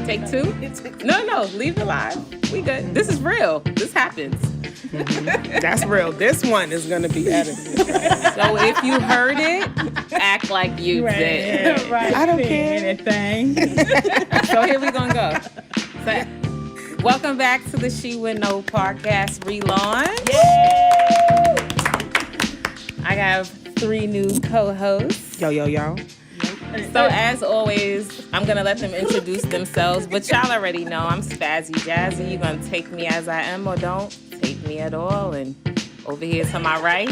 Take two? No, leave it live. We good. This is real. This happens. That's real. This one is going to be edited. So if you heard it, act like you did. Right. I don't care. Anything. So here we gonna go. So, welcome back to the She Would Know podcast relaunch. Yay! I have 3 new co-hosts. Yo. So as always, I'm gonna let them introduce themselves, but y'all already know I'm Spazzy Jazzy. You're gonna take me as I am or don't take me at all. And over here to my right,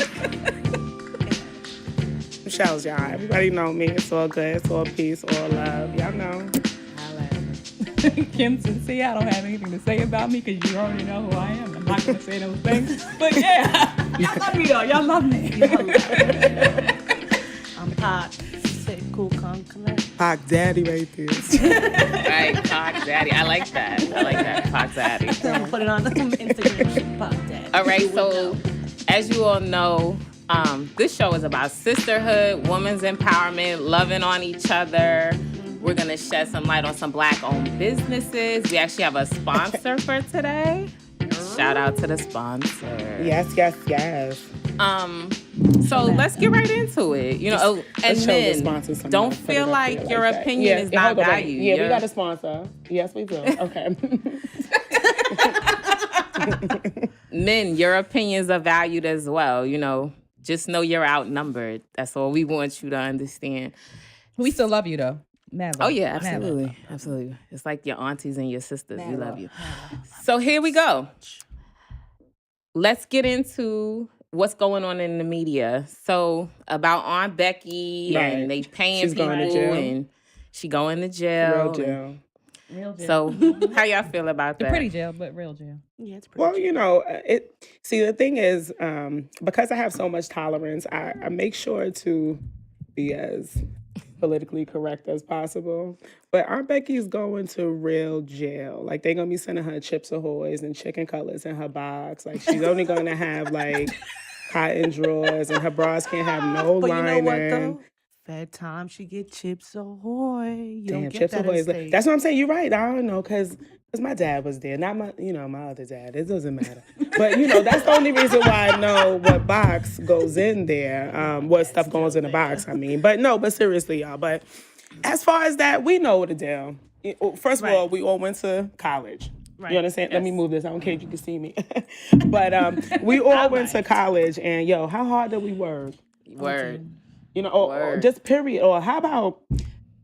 Michelle's y'all. Everybody know me. It's all good. It's all peace, all love. Y'all know. Kim Sincere, I don't have anything to say about me because you already know who I am. I'm not going to say those things. But yeah, y'all love me though. Y'all love me. I'm Pac. Say cool, calm, collect. Pac Daddy right there. right? Pac Daddy. I like that. Pac Daddy. I'll put it on Instagram. Pac Daddy. All right. So as you all know, this show is about sisterhood, women's empowerment, loving on each other. We're going to shed some light on some Black-owned businesses. We actually have a sponsor for today. Shout out to the sponsor. Yes. So let's get right into it. You know, and men, don't feel like your opinion is not valued. Yeah, we got a sponsor. Yes, we do. Okay. Men, your opinions are valued as well. You know, just know you're outnumbered. That's all we want you to understand. We still love you though. Mad love. Oh yeah, absolutely. Absolutely. It's like your aunties and your sisters. We love you. So here we go. Let's get into what's going on in the media. So about Aunt Becky and they paying people and she going to jail. Real jail. So how y'all feel about that? Pretty jail, but real jail. Yeah, it's pretty. Well, you know, the thing is, because I have so much tolerance, I make sure to be as politically correct as possible. But Aunt Becky's going to real jail. Like, they're going to be sending her Chips Ahoys and chicken cutlets in her box. Like, she's only going to have, like, cotton drawers, and her bras can't have no but lining. You know what, though? That time she get Chips Ahoy. You don't get Chips that Ahoy. in That's what I'm saying. You're right. I don't know, because my dad was there. Not my other dad. It doesn't matter. But, that's the only reason why I know what box goes in there, what stuff goes in the box, I mean. But seriously, y'all. But as far as that, we know the deal. First of all, we all went to college. Right. You understand? Yes. Let me move this. I don't care if you can see me. But we all went to college, and, how hard did we work? Word. Or just period. Or how about...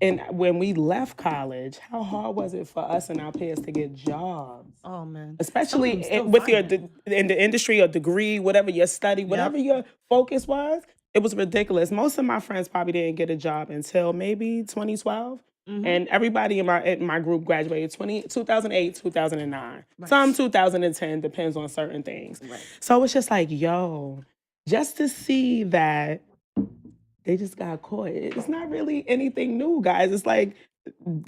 And when we left college, how hard was it for us and our peers to get jobs? Oh, man. Especially with in the industry or degree, whatever your study, whatever your focus was, it was ridiculous. Most of my friends probably didn't get a job until maybe 2012. Mm-hmm. And everybody in my group graduated 2008, 2009. Right. Some 2010, depends on certain things. Right. So it's just like, just to see that they just got caught. It's not really anything new, guys. It's like,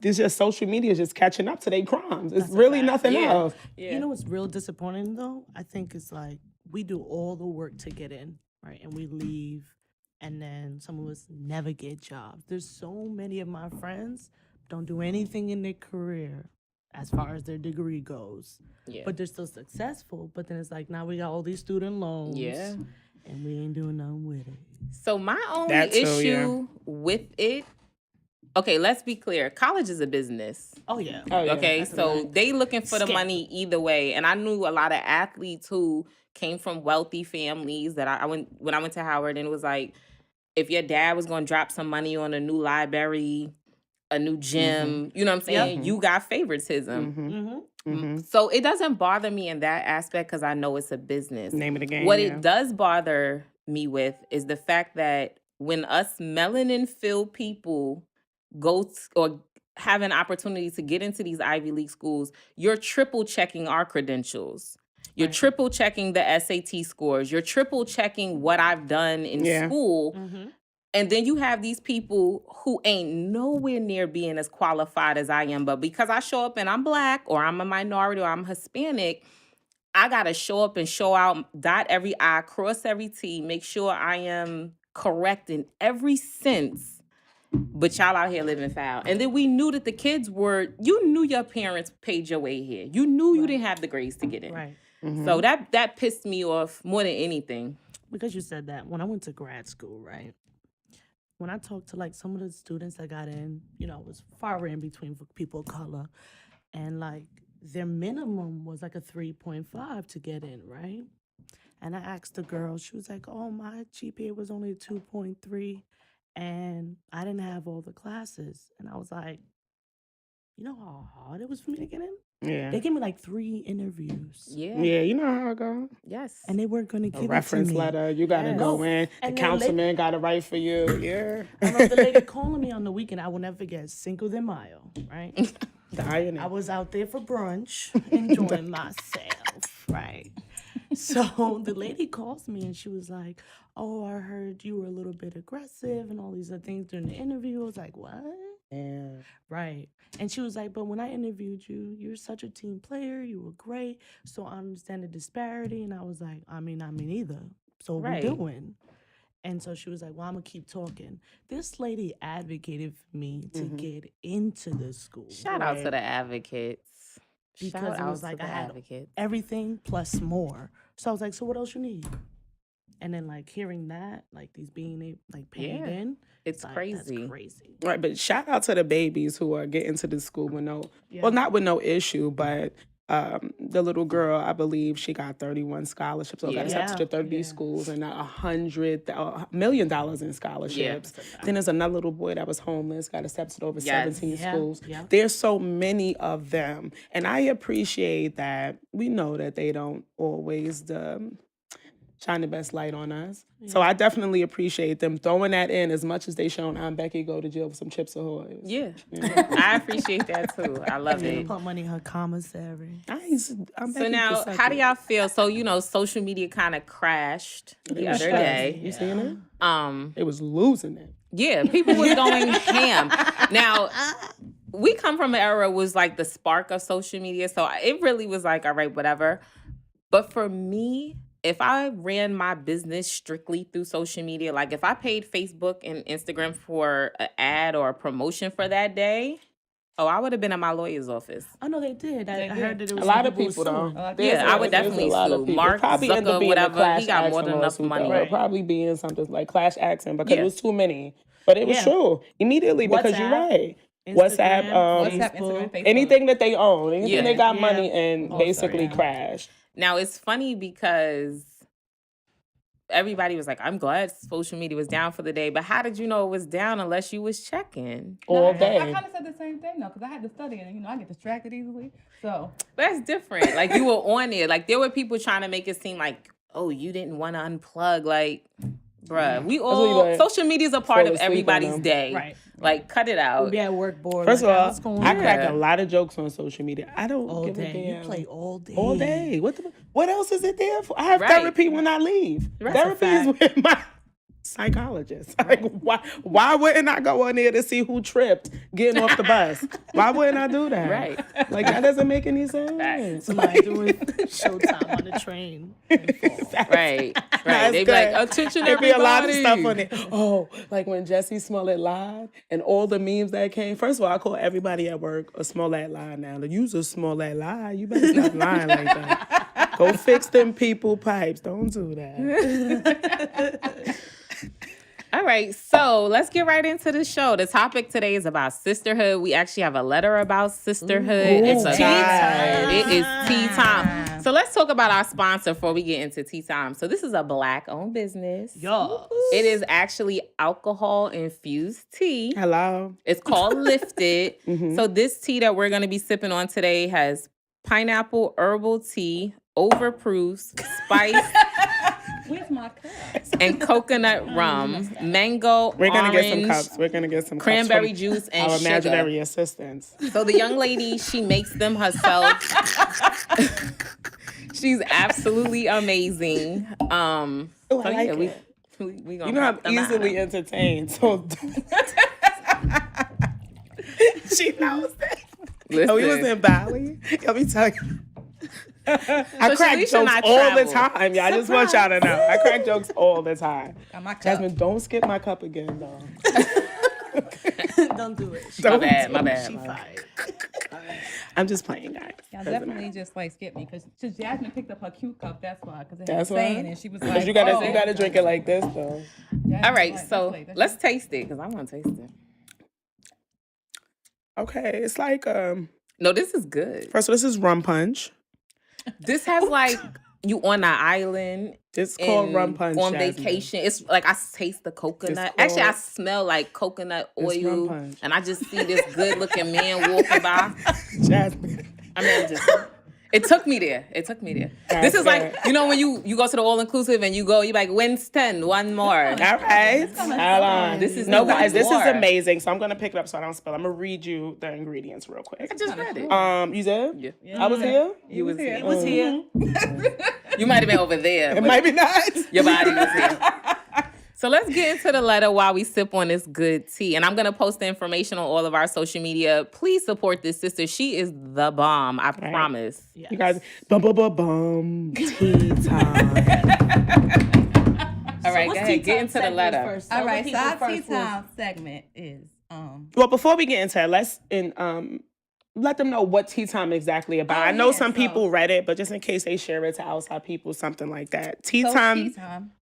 it's just social media just catching up to their crimes. It's really nothing else. Yeah. You know what's real disappointing, though? I think it's like, we do all the work to get in, right? And we leave, and then some of us never get jobs. There's so many of my friends don't do anything in their career as far as their degree goes. Yeah. But they're still successful. But then it's like, now we got all these student loans. Yeah. And we ain't doing nothing with it. So my only issue with it, okay, let's be clear. College is a business. Oh, yeah. Okay, so they looking for the money either way. And I knew a lot of athletes who came from wealthy families that when I went to Howard, and it was like, if your dad was going to drop some money on a new library, a new gym, you know what I'm saying? Yep. You got favoritism. Mm-hmm. Mm-hmm. So it doesn't bother me in that aspect because I know it's a business. Name of the game. What it does bother me with is the fact that when us melanin-filled people or have an opportunity to get into these Ivy League schools, you're triple checking our credentials. You're triple checking the SAT scores. You're triple checking what I've done in school. Mm-hmm. And then you have these people who ain't nowhere near being as qualified as I am. But because I show up and I'm Black or I'm a minority or I'm Hispanic, I got to show up and show out, dot every I, cross every T, make sure I am correct in every sense but y'all out here living foul. And then we knew that the kids you knew your parents paid your way here. You knew you didn't have the grades to get in. Right. So that pissed me off more than anything. Because you said that, when I went to grad school, right? When I talked to like some of the students that got in, you know, it was far in between for people of color, and like their minimum was like a 3.5 to get in, right? And I asked the girl, she was like, "Oh, my GPA was only a 2.3, and I didn't have all the classes." And I was like, you know how hard it was for me to get in? Yeah. They gave me like 3 interviews. Yeah. Yeah, you know how it goes. Yes. And they weren't going to give A reference it to me. letter, you got to Yes. go in. The And then councilman got to write for you. Yeah. I remember the lady calling me on the weekend. I will never forget Cinco de Mayo, right? The irony. I was out there for brunch, enjoying myself, right? So the lady calls me and she was like, "Oh, I heard you were a little bit aggressive and all these other things during the interview." I was like, "What?" Yeah. Right. And she was like, "But when I interviewed you, you're such a team player. You were great. So I understand the disparity." And I was like, I mean either. So what Right. we doing? And so she was like, "Well, I'm going to keep talking." This lady advocated for me to get into the school. Shout out to the advocates. Because Shout it out was like to I the had advocates. everything plus more. So I was like, "So what else you need?" And then like hearing that, like these being like paid Yeah. in, It's like, crazy. That's crazy. Right, but shout out to the babies who are getting to the school with well, not with no issue, but the little girl, I believe she got 31 scholarships, or got accepted to 30 schools, and $100 million in scholarships. Then there's another little boy that was homeless, got accepted over 17 schools. Yeah. There's so many of them, and I appreciate that. We know that they don't always shine the best light on us. So I definitely appreciate them throwing that in as much as they shown Aunt Becky go to jail with some Chips Ahoy. Yeah. I appreciate that too. I love it. Put money in her commissary. So now, how do y'all feel? So, you know, social media kind of crashed the other day. You seen it? It was losing it. Yeah, people was going ham. Now, we come from an era was like the spark of social media. So it really was like, all right, whatever. But for me, if I ran my business strictly through social media, like if I paid Facebook and Instagram for an ad or a promotion for that day, I would have been at my lawyer's office. I know they did. I heard that it was A lot of some people suing. though. Yeah, I would definitely sue. Mark probably end up Zucker, being a whatever, class he got more action than enough lawsuit, money. though. It'll probably be in something like class action because Yeah. it was too many. But it was true immediately because you're right. WhatsApp, Instagram, Facebook. anything that they own, anything Yeah. they got money in, Also, basically crashed. Now, it's funny because everybody was like, I'm glad social media was down for the day. But how did you know it was down unless you was checking? All I day. kind of said the same thing though, because I had to study and you know I get distracted easily. So But that's different. Like, you were on it. Like, there were people trying to make it seem like, oh, you didn't want to unplug. Like, bruh, we all, social media is a part of fall asleep on everybody's them. Day. Right. Like, cut it out. We'll be at work bored. First like, of what's all, going I on? crack a lot of jokes on social media. I don't all give a day. damn. You play all day. All day. What else is it there for? I have Right. therapy when I leave. Right. Therapy is with my psychologist. Like, why wouldn't I go on there to see who tripped getting off the bus? Why wouldn't I do that? Right. Like, that doesn't make any sense. Somebody doing showtime on the train. and fall. Right. Right. They be like, attention, There'd be a lot of everybody. stuff on it. Oh, like when Jesse Smollett lied and all the memes that came. First of all, I call everybody at work a Smollett lie now. To use a Smollett lie, you better stop lying like that. Go fix them people pipes. Don't do that. All right, so let's get right into the show. The topic today is about sisterhood. We actually have a letter about sisterhood. It's tea time. It is tea time. So let's talk about our sponsor before we get into tea time. So this is a Black-owned business. Yo. It is actually alcohol-infused tea. Hello. It's called Lifted. So this tea that we're going to be sipping on today has pineapple herbal tea, overproof, spice, where's my cup? and coconut rum, mango, We're going to get some orange, cups. We're going to get some cups cranberry from juice, and our sugar. imaginary assistants. So the young lady, she makes them herself. She's absolutely amazing. I like it. We gonna You know, I'm pop them out. easily entertained. So she knows that. Listen, Oh, we was in Bali. Let me tell you. I crack Shalisha jokes and I all the travel. time. Yeah, I just want y'all to know. I crack jokes all the time. Got my cup. Jasmine, don't skip my cup again, though. Don't do it. My bad, my bad. She my bad. fired. I'm just playing, guys. Y'all Doesn't definitely matter. just like skip me because Jasmine picked up her cute cup. That's why, because it had That's saying, why? and she was But like, you gotta, oh. you gotta drink it like this, though. Jasmine All right, was like, so that's let's taste it because I want to taste it. Okay, it's like No, this is good. first of all, this is rum punch. This has like you on an island. It's called rum and punch. on Jasmine. vacation. It's like I taste the coconut. It's Actually, I called- smell like coconut It's rum oil, punch. and I just see this good looking man walking by. Jasmine. I mean, it took me there. It took me there. That's This is like, good. you know, when you go to the all inclusive and you like, Winston, one more. All right. Hold on. This is no, the guys. This is more. amazing. So I'm gonna pick it up so I don't spill. I'm gonna read you the ingredients real quick. I just read it. You did? Yeah. I was here. You was here. It was here. You might have been over there. It but might be not. Your body was here. So let's get into the letter while we sip on this good tea. And I'm going to post the information on all of our social media. Please support this sister. She is the bomb. I promise. You guys, bum, tea time. All right, go ahead. Get into the letter. All right, side tea time segment is Well, before we get into it, let's let them know what tea time exactly about. Oh, I know yeah, some so- people read it, but just in case they share it to outside people, something like that. Tea so time. tea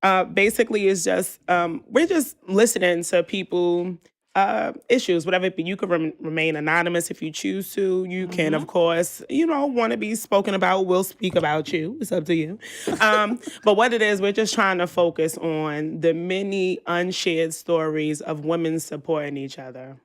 time. Basically is just we're just listening to people issues, whatever it be. You can remain anonymous if you choose to. You can, of course, want to be spoken about. We'll speak about you. It's up to you. But what it is, we're just trying to focus on the many unshared stories of women supporting each other.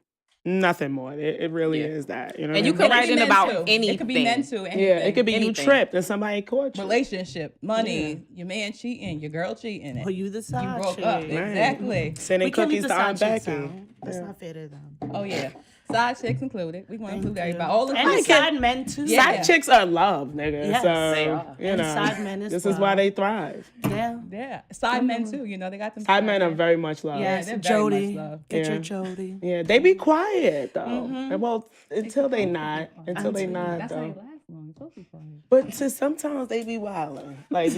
Nothing more. It really is that. You know, And you what I can mean? write in men about too. anything. It could be men too. Yeah, it could be you anything. tripped and somebody caught you. Relationship, money, your man cheating, your girl cheating. Or you the You side broke chick. up. Right. Exactly. Sending We can't leave cookies the to Aunt side chicks Becky. out. That's not fair to them. Oh yeah. Side chicks included. We want to include Thank you. everybody. All the And the chicks. side men too. Yeah. Side chicks are love, nigga. Yes, so, they are. you And know, side men as this is why well. they thrive. Yeah. Yeah. Side men too. You know, they got them. Side men are very much love. Yes, they're very Jody. much love. Get your Yeah. Jody. Yeah, they be quiet though. And well, until they not. Until they not That's why though. they last long. It's supposed to be quiet. But sometimes they be wilding. Like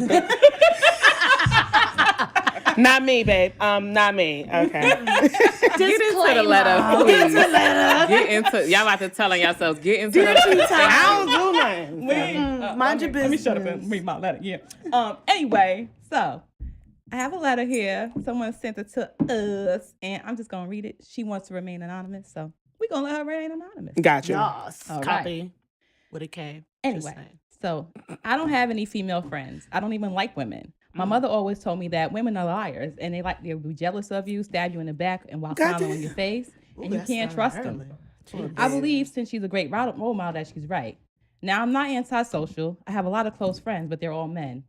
not me, babe. Not me. Okay. Get into the letter, please. Get into y'all about to telling yourselves. Get into the letter. I don't do nothing. Mind your Let me shut up business. and read my letter. Yeah. Anyway, so I have a letter here. Someone sent it to us, and I'm just gonna read it. She wants to remain anonymous, so we're gonna let her remain anonymous. Gotcha. Yes. All right. Copy. With a K. Just Anyway, saying. so I don't have any female friends. I don't even like women. My mother always told me that women are liars, and they'll be jealous of you, stab you in the back, and while smiling on your face, and you That's can't not trust early. them. I believe since she's a great role model that she's right. Now, I'm not antisocial. I have a lot of close friends, but they're all men.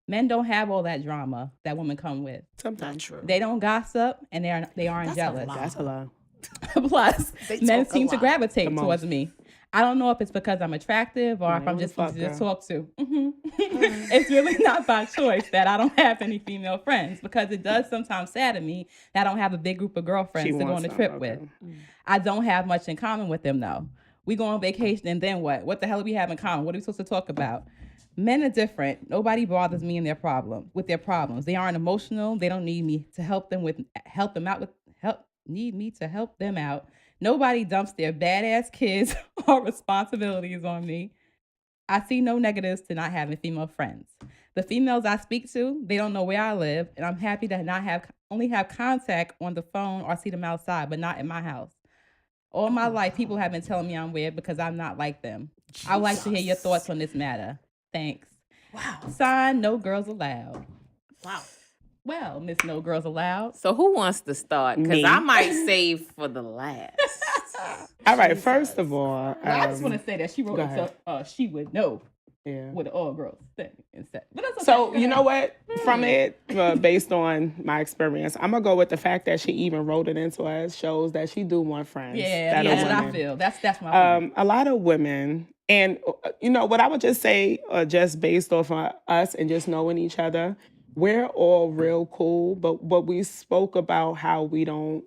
Men don't have all that drama that women come with. Sometimes. True. They don't gossip, and they aren't That's a jealous. lie. That's a lie. Plus, They men talk a seem to lot. gravitate The towards most. me. I don't know if it's because I'm attractive or if I'm the just fuck, easy to girl? talk to. It's really not by choice that I don't have any female friends, because it does sometimes sadden me that I don't have a big group of girlfriends to go on a trip with. I don't have much in common with them though. We go on vacation and then what? What the hell do we have in common? What are we supposed to talk about? Men are different. Nobody bothers me in their problems. They aren't emotional. They don't need me to help them out. Nobody dumps their badass kids or responsibilities on me. I see no negatives to not having female friends. The females I speak to, they don't know where I live, and I'm happy to only have contact on the phone or see them outside, but not in my house. All my life, people have been telling me I'm weird because I'm not like them. I'd like to hear your thoughts on this matter. Thanks. Wow. Signed, No Girls Allowed. Wow. Well, Miss No Girls Allowed. So who wants to start? Because Me. I might save for the last. All right, first of all, Well, I just want to say that she wrote go it so she would know yeah. what the all girls thing instead. But that's okay. So you know what? From it, based on my experience, I'm gonna go with the fact that she even wrote it into us shows that she do want friends. Yeah, that are that's what I women. feel. That's my opinion. A lot of women, and what I would just say, just based off of us and just knowing each other, we're all real cool. But we spoke about how we don't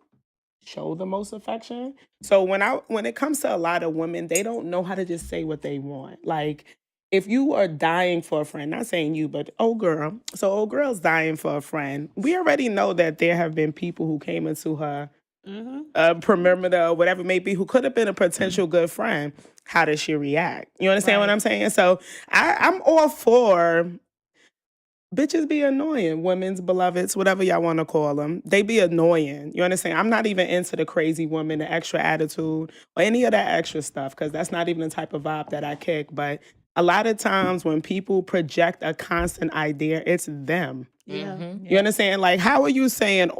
show the most affection. So when it comes to a lot of women, they don't know how to just say what they want. Like, if you are dying for a friend, not saying you, but old girl. So old girl's dying for a friend. We already know that there have been people who came into her perimeter or whatever it may be, who could have been a potential good friend, how does she react? You understand what I'm saying? So I'm all for bitches be annoying, women's beloveds, whatever y'all want to call them. They be annoying. You understand? I'm not even into the crazy woman, the extra attitude, or any of that extra stuff, because that's not even the type of vibe that I kick. But a lot of times when people project a constant idea, it's them. Yeah. You understand? Like, how are you saying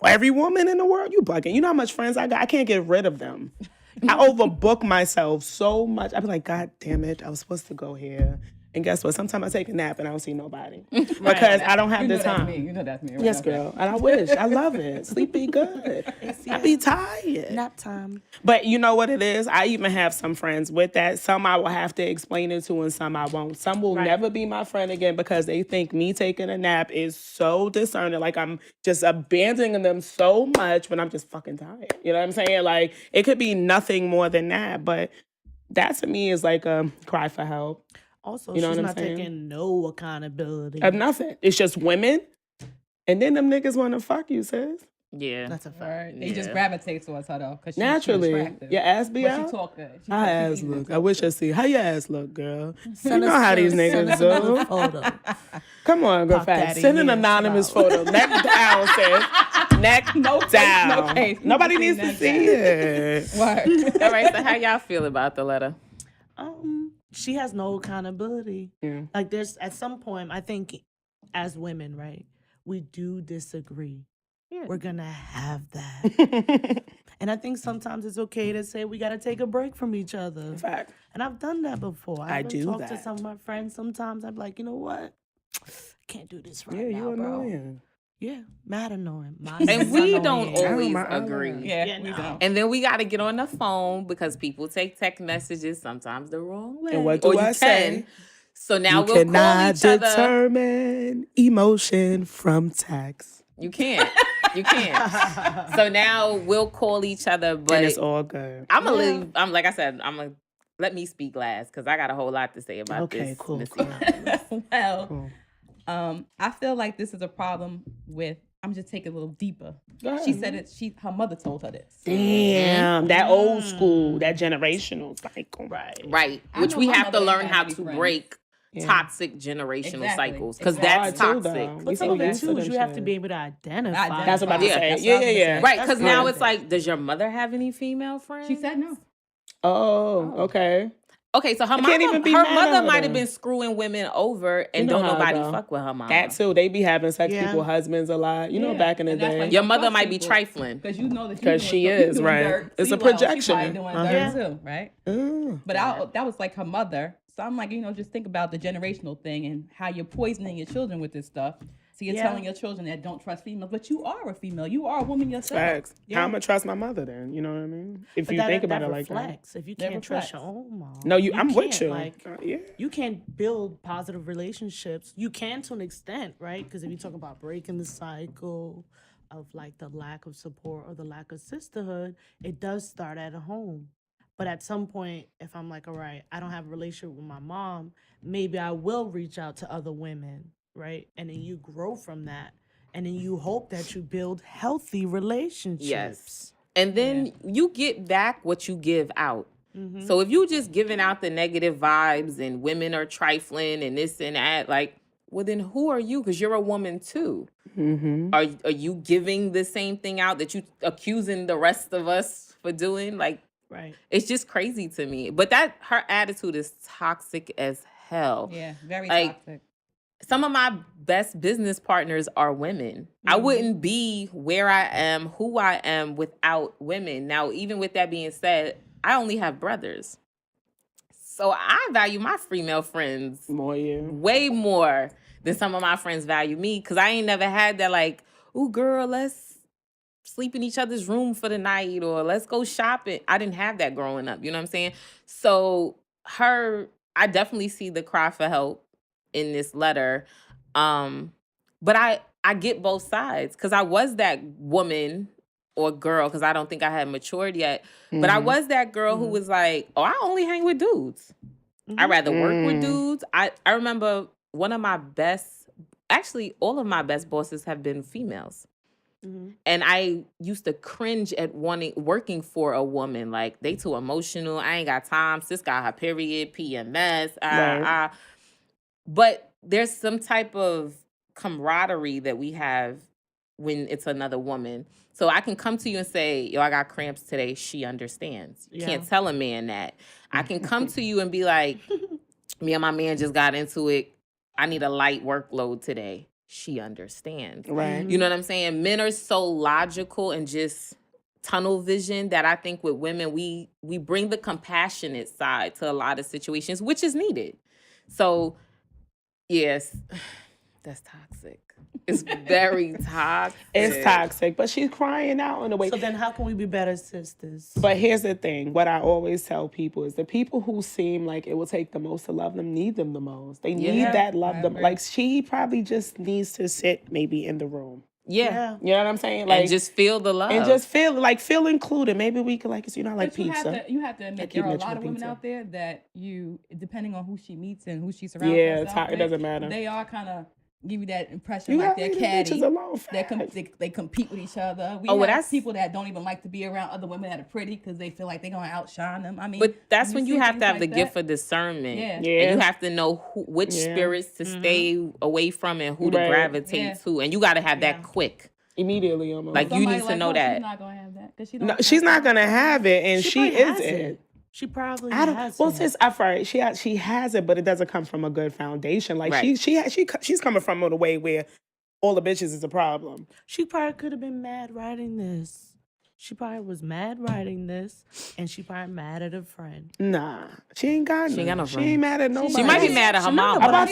every woman in the world? You bugging. You know how much friends I got? I can't get rid of them. I overbook myself so much. I be like, God damn it, I was supposed to go here. And guess what? Sometimes I take a nap and I don't see nobody because I don't have the time. You know that's me. Right? Yes, girl. And I wish. I love it. Sleep be good. I be tired. Nap time. But you know what it is? I even have some friends with that. Some I will have to explain it to and some I won't. Some will never be my friend again because they think me taking a nap is so discerning. Like I'm just abandoning them so much when I'm just fucking tired. You know what I'm saying? Like it could be nothing more than that. But that to me is like a cry for help. Also, you know she's what I'm not saying? taking no accountability. Of nothing. It's just women. And then them niggas want to fuck you, sis. Yeah. That's a fact. Right. They just gravitate towards her though, because she's Naturally. attractive. Your ass be But out? she talk good. She How she's ass easy to look? talk I wish to. I see. How your ass look, girl? You Send know us how to- these send niggas us another do. photo. Come on, girl, Pop fast. Daddy, Send an yeah, anonymous chill out. photo. Neck down, sis. Neck down. no case. Nobody People needs seen to that see it. Word. All right, so how y'all feel about the letter? She has no accountability. Yeah. Like there's at some point, I think as women, right, we do disagree. We're gonna have that. And I think sometimes it's okay to say we gotta take a break from each other. Fact. And I've done that before. I I've do talked to that. some of my friends sometimes. I'm like, you know what? Can't do this right Yeah, now, you bro. annoying. Yeah, mad annoying. And we don't always my agree. eyelash. Yeah, we don't. And then we got to get on the phone because people take text messages sometimes the wrong way. And what do or you I can. say? So now You we'll call cannot each other. determine emotion from text. You can't. You can't. So now we'll call each other, but And it's all good. I'm gonna leave. I'm like I said. I'm gonna let me speak last because I got a whole lot to say about Okay, this. cool, Missy. cool. Well, Cool. I feel like this is a problem with. I'm just taking a little deeper. Go She ahead. said it. Her mother told her this. Damn, that old school, that generational cycle. Right. I Which know we my have to mother ain't learn had how any to friends. break Yeah. toxic generational Exactly. cycles because Exactly. that's Hard too, toxic. though. But We some so of it used to too them is you have to shit. be able to identify. That's what I'm about to Yeah. say. That's Yeah, what I was yeah, gonna yeah. say. Right, because That's now good. it's like, does your mother have any female friends? She said no. Oh, okay. Okay, so her can't even be mad at mother her might have then. been screwing women over and You know don't how it nobody go. fuck with her mama. That too. They be having sex Yeah. people husbands a lot. You know, Yeah, back in the and that's why day. Your mother might be trifling. Because you know that she's 'Cause doing she stuff- is, doing right. dirt. It's So a you like, oh, she projection. probably doing Uh-huh. dirt too, right? But that was like her mother. So I'm like, just think about the generational thing and how you're poisoning your children with this stuff. So you're Yeah. telling your children that don't trust females, but you are a female. You are a woman yourself. Facts. Yeah. How I'm gonna trust my mother then? You know what I mean? If But you think about it like that. reflects. If you That can't trust your reflects. own mom. No, I'm with can't, you. Like, Yeah. you can't build positive relationships. You can to an extent, right? Because if you talk about breaking the cycle of like the lack of support or the lack of sisterhood, it does start at home. But at some point, if I'm like, all right, I don't have a relationship with my mom, maybe I will reach out to other women, right? And then you grow from that. And then you hope that you build healthy relationships. Yes. And then you get back what you give out. So if you just giving out the negative vibes and women are trifling and this and that, like, well, then who are you? Because you're a woman too. Are you giving the same thing out that you accusing the rest of us for doing? Like, Right. it's just crazy to me. But that her attitude is toxic as hell. Yeah, very Like, toxic. Some of my best business partners are women. I wouldn't be where I am, who I am without women. Now, even with that being said, I only have brothers. So I value my female friends More you. way more than some of my friends value me because I ain't never had that like, ooh, girl, let's sleep in each other's room for the night or let's go shopping. I didn't have that growing up. You know what I'm saying? So I definitely see the cry for help in this letter. But I get both sides because I was that woman or girl because I don't think I had matured yet. But I was that girl who was like, oh, I only hang with dudes. I'd rather work with dudes. I remember one of my best, actually all of my best bosses have been females. And I used to cringe at working for a woman. Like, they too emotional. I ain't got time. Sis got her period, PMS. Right. But there's some type of camaraderie that we have when it's another woman. So I can come to you and say, yo, I got cramps today. She understands. You can't tell a man that. I can come to you and be like, me and my man just got into it. I need a light workload today. She understands. Right. You know what I'm saying? Men are so logical and just tunnel vision that I think with women, we bring the compassionate side to a lot of situations, which is needed. So, yes, that's toxic. It's very toxic. It's toxic, but she's crying out in a way. So then how can we be better sisters? But here's the thing. What I always tell people is the people who seem like it will take the most to love them need them the most. They need that love them. Like, she probably just needs to sit maybe in the room. Yeah. You know what I'm saying? Like, and just feel the love. And just feel included. Maybe we could, like, you know, like but pizza. You have to admit, there are a lot of women out there that depending on who she meets and who she surrounds herself with, it doesn't matter. They are kind of give you that impression like they're catty. They compete with each other. We have people that don't even like to be around other women that are pretty because they feel like they're going to outshine them. I mean, but that's when you have to have the gift of discernment. Yeah. And you have to know which spirits to stay away from and who to gravitate to. And you got to have that quick. Immediately, almost. Like, you need to know that. She's not going to have that. She's not going to have it, and she is it. She probably has well, it. sis, I've heard she has it, but it doesn't come from a good foundation. Like, she's coming from a way where all the bitches is a problem. She probably could have been mad writing this. She probably was mad writing this, and she probably mad at a friend. She ain't got no friend. She ain't mad at nobody. She might be mad at her mama.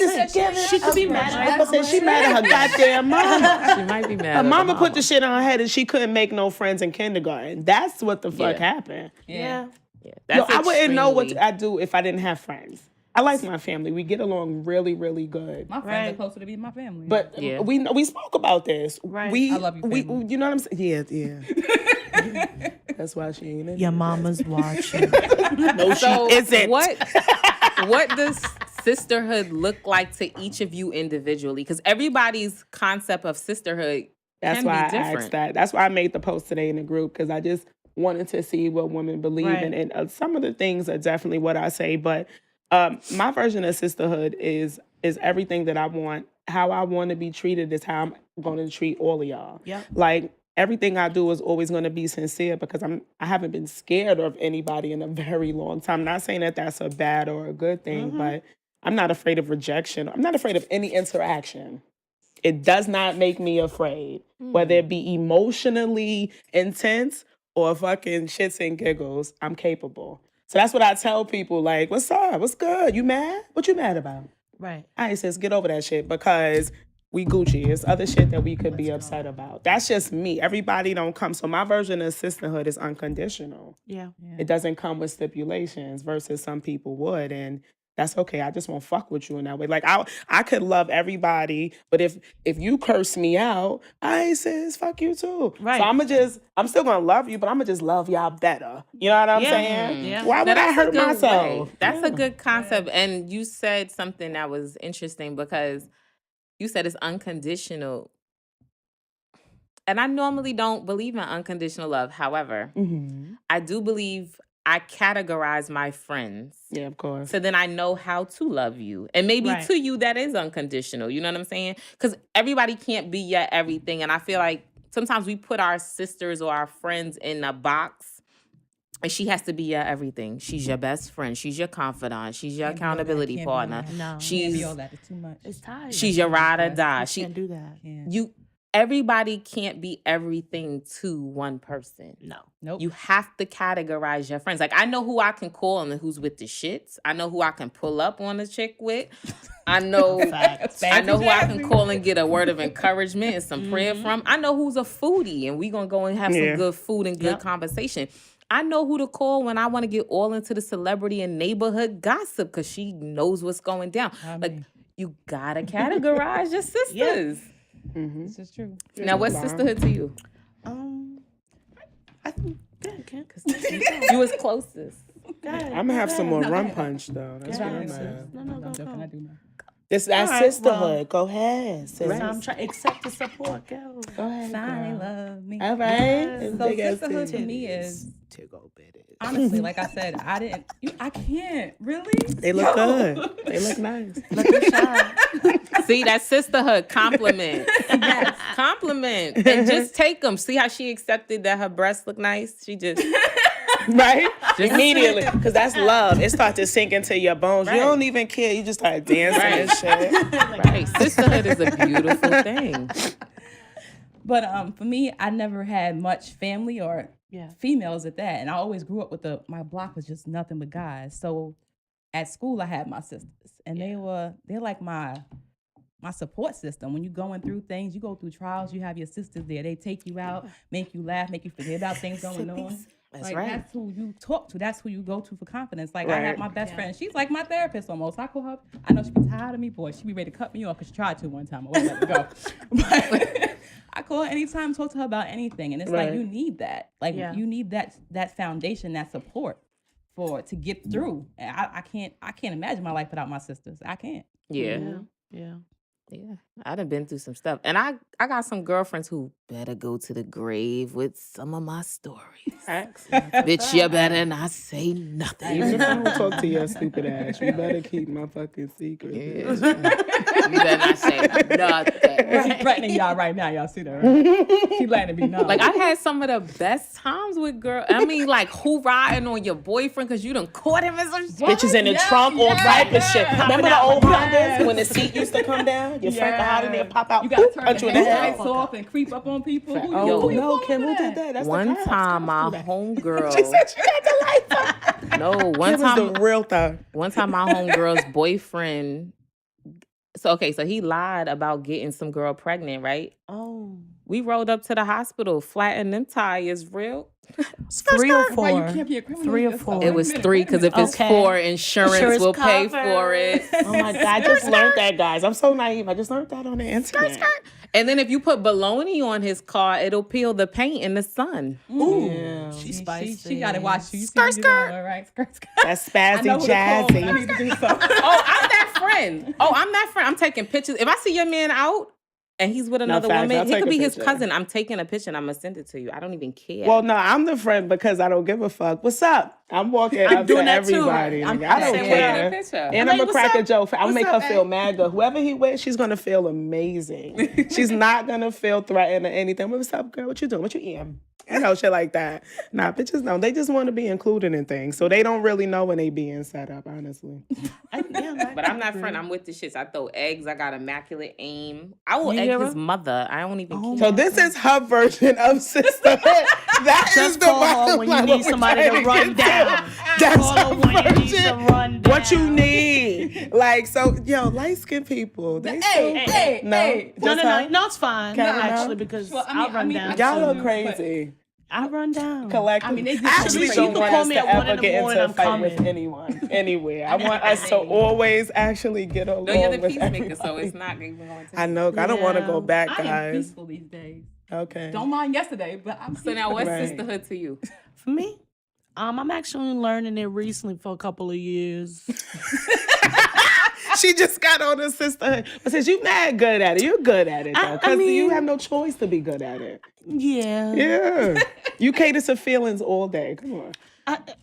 She could be mad at her mama. She mad at her goddamn mama. She might be mad her mama put the shit on her head and she couldn't make no friends in kindergarten. That's what the fuck happened. Yeah. I wouldn't know what I'd do if I didn't have friends. I like my family. We get along really, really good. My friends are closer to be my family. But we spoke about this. Right. I love you, family. You know what I'm saying? Yeah. That's why she ain't in Your mama's watching. No, she isn't. What does sisterhood look like to each of you individually? Because everybody's concept of sisterhood can be different. I asked that. That's why I made the post today in the group, because I just wanted to see what women believe in. And some of the things are definitely what I say, but my version of sisterhood is everything that I want. How I want to be treated is how I'm going to treat all of y'all. Yeah. Like, everything I do is always going to be sincere because I haven't been scared of anybody in a very long time. I'm not saying that that's a bad or a good thing, but I'm not afraid of rejection. I'm not afraid of any interaction. It does not make me afraid, whether it be emotionally intense or fucking shits and giggles. I'm capable. So that's what I tell people, like, what's up? What's good? You mad? What you mad about? Right. All right, sis, get over that shit because we Gucci. It's other shit that we could be upset about. That's just me. Everybody don't come. So my version of sisterhood is unconditional. Yeah. It doesn't come with stipulations versus some people would. And that's okay. I just won't fuck with you in that way. Like, I could love everybody, but if you curse me out, I sis, fuck you too. Right. So I'm still gonna love you, but I'm gonna just love y'all better. You know what I'm saying? Yeah. Why would I hurt myself? That's a good concept. And you said something that was interesting because you said it's unconditional. And I normally don't believe in unconditional love. However, I do believe I categorize my friends. Yeah, of course. So then I know how to love you. And maybe to you, that is unconditional. You know what I'm saying? Because everybody can't be your everything. And I feel like sometimes we put our sisters or our friends in a box. And she has to be your everything. She's your best friend. She's your confidant. She's your accountability partner. No, she's be all that. It's too much. It's tired. She's your ride or die. She can't do that. Everybody can't be everything to one person. No. Nope. You have to categorize your friends. Like, I know who I can call and who's with the shits. I know who I can pull up on a chick with. I know who I can call and get a word of encouragement and some prayer from. I know who's a foodie and we gonna go and have some good food and good conversation. I know who to call when I want to get all into the celebrity and neighborhood gossip because she knows what's going down. Like, you gotta categorize your sisters. This is true. Now, what's sisterhood to you? I think Ken. You was closest. I'm gonna have some more rum punch though. That's what I'm at. No, go. I do know. This that All right, sisterhood. Go ahead. So I'm trying to accept the support, girl. Go ahead. Finally Girl. love me. All right. Yes. So sisterhood for me is honestly, like I said, I can't really. They look good. They look nice. See, that sisterhood compliment. Yes. Compliment. And just take them. See how she accepted that her breasts look nice? She just... Right? Immediately. Because that's love. It starts to sink into your bones. Right. You don't even care. You just start dancing Right. and shit. Right. Sisterhood is a beautiful thing. But for me, I never had much family or females at that, and I always grew up with my block was just nothing but guys. So at school, I had my sisters, and they're like my support system. When you're going through things, you go through trials, you have your sisters there. They take you out, make you laugh, make you forget about things going on. That's Like, right. that's who you talk to. That's who you go to for confidence. Like, I Right. have my best friend. She's like my therapist almost. I call her. I know she be tired of me, boy. She be ready to cut me off because she tried to one time. I wouldn't let her go. But I call her anytime, talk to her about anything. And it's like, Right. you need that. Like, Yeah. you need that foundation, that support to get through. And I can't imagine my life without my sisters. I can't. Yeah. Yeah. Yeah. I done been through some stuff. And I got some girlfriends who better go to the grave with some of my stories. Facts. Bitch, you better not say nothing. Even if I don't talk to your stupid ass, you better keep my fucking secret. Yeah. You better not say nothing. She's threatening y'all right now. Y'all see that, right? She letting it be known. Like, I had some of the best times with girls. I mean, like, who riding on your boyfriend because you done caught him in some shit. Bitches in the Yes, trunk, all yes, type of shit. yes. Remember the old Yes. Hondas when the seat used to come down? Your friend could hide in there, pop out, you gotta boop, turn punch the you in the head. headlights off and creep up on people. Who Oh, you no, fooling Kim, who with did that? That's One the cops. time, my Cops do that. homegirl. She said she got the lights on. No, Kim one is time, the real thug. one time, my homegirl's boyfriend. So he lied about getting some girl pregnant, right? Oh. We rolled up to the hospital, flattened them tires real. 3 or 4. Why you can't be a criminal 3 or yourself? 4. It was 3 because if it's Okay. 4, insurance Insurance will pay covers. for it. Oh my God, I just learned that, guys. I'm so naive. I just learned that on the internet. And then if you put bologna on his car, it'll peel the paint in the sun. Ooh. Yeah. She's She spicy. gotta watch you. Skirt, See skirt. all right, skirt, skirt. That's I know spazzy who to call when I jazzy. need to do something. I'm that friend. I'm that friend. I'm taking pictures. If I see your man out and he's with another facts. I'll woman, he take could a be his picture. cousin. I'm taking a picture and I'm going to send it to you. I don't even care. Well, no, I'm the friend because I don't give a fuck. What's up? I'm walking up doing to that too. everybody. I'm nigga. I don't saying, care. what picture? And I'm I'm like, gonna crack what's a up? joke. I'll What's make up, her feel babe? mad good. Whoever he with, she's gonna feel amazing. She's not gonna feel threatened or anything. What's up, girl? What you doing? What you eating? You know, shit like that. Nah, bitches don't. They just want to be included in things. So they don't really know when they being set up, honestly. But I'm not friend. I'm with the shits. I throw eggs. I got immaculate aim. I will You egg hear his her? mother. I don't even care. So this is her version of sisterhood. That is Just the call her bottom when you line, need what we're somebody to trying run get down. That's Call her her when you need version. some run down. What you need. Like, so, yo, light-skinned people. They still, hey, no, hey. No, just no, her? no. No, it's fine. Can I know? Actually, because Well, I I'll mean- run I mean, down. Y'all So look you- crazy. I run down. Collectively. I mean, they just I actually crazy. don't You can want call us me to at 1 ever in the get morning, into a I'm fight with coming. anyone, anywhere. I want us to always actually get along No, you're the with peacemaker, everybody. so it's not even going to. I know. I don't want to Yeah. go back, I am guys. peaceful these days. Okay. Don't mind yesterday, but I'm So now, what's Right. sisterhood to you? For me, I'm actually learning it recently for a couple of years. She just got on the sisterhood. But since you're mad good at it, you're good at it, though. I Because you mean- have no choice to be good at it. Yeah. Yeah. You cater to feelings all day. Come on.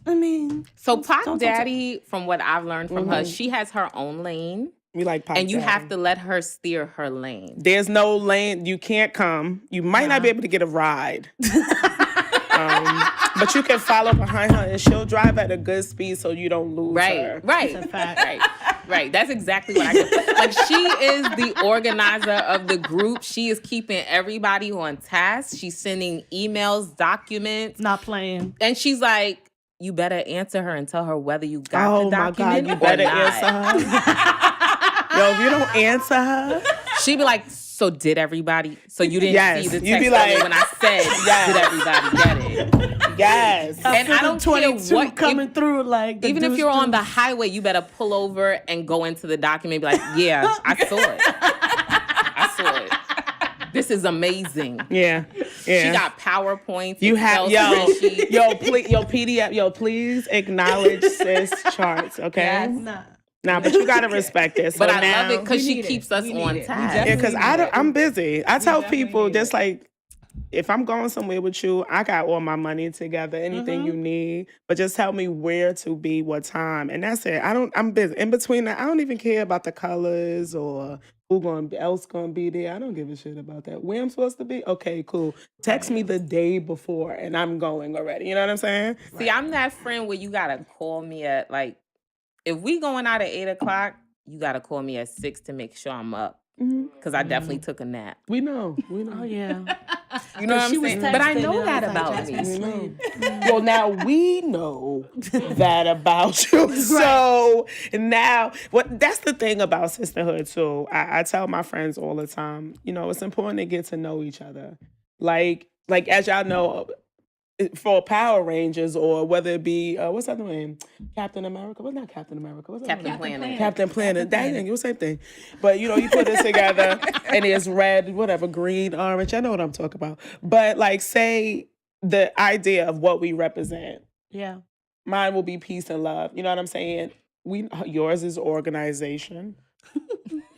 I mean, So Pac don't- Daddy, from what I've learned from her, she has her own lane, We like pop and you daddy. have to let her steer her lane. There's no lane. You can't come. You might not be able to get a ride. But you can follow behind her and she'll drive at a good speed so you don't lose her. Right, That's a fact. right. That's exactly what I get. Like, she is the organizer of the group. She is keeping everybody on task. She's sending emails, documents, Not playing. and she's like, "You better answer her and tell her whether you got Oh the my document God, you or better not." answer her. Yo, if you don't answer her, She'd be like, "So did everybody? So you didn't Yes. see the You'd be text like, earlier when I said, Yes. did everybody get it?" yes. And I don't care 22 what- coming through like the Even if deuce you're on the deuce. highway, you better pull over and go into the document and be like, "Yeah, I saw it. I saw it. This is amazing." Yeah. Yeah. She got PowerPoints. You have Excel spreadsheets. yo, please, yo, PDF, yo, please acknowledge sis charts, okay? Yes. Nah. Nah, but you gotta respect it. So But I now, love it because We she need it. keeps us We need on it. We task. yeah, because definitely need it. I'm busy. I tell definitely people need just it. like, if I'm going somewhere with you, I got all my money together, anything you need, but just tell me where to be, what time, and that's it. I'm busy. In between that, I don't even care about the colors or else gonna be there. I don't give a shit about that. Where I'm supposed to be? Okay, cool. Text me the day before, and I'm going already. You know what I'm saying? See, I'm that friend where you gotta call me at like, if we going out at 8:00, you gotta call me at 6 to make sure I'm up. Because I definitely took a nap. We know. Oh yeah. You know what I'm she was saying? But I texting know and I that was like, about Jasmine, me. sleep. Well, now we know that about you. So now, that's the thing about sisterhood too. I tell my friends all the time, it's important to get to know each other. Like as y'all know, for Power Rangers or whether it be what's that name? Captain America. What's not Captain America? What's that Captain name? Planet. Captain Planet. That ain't the same thing. But you put it together and it's red, whatever, green, orange. I know what I'm talking about. But like, say the idea of what we represent. Yeah. Mine will be peace and love. You know what I'm saying? Yours is organization.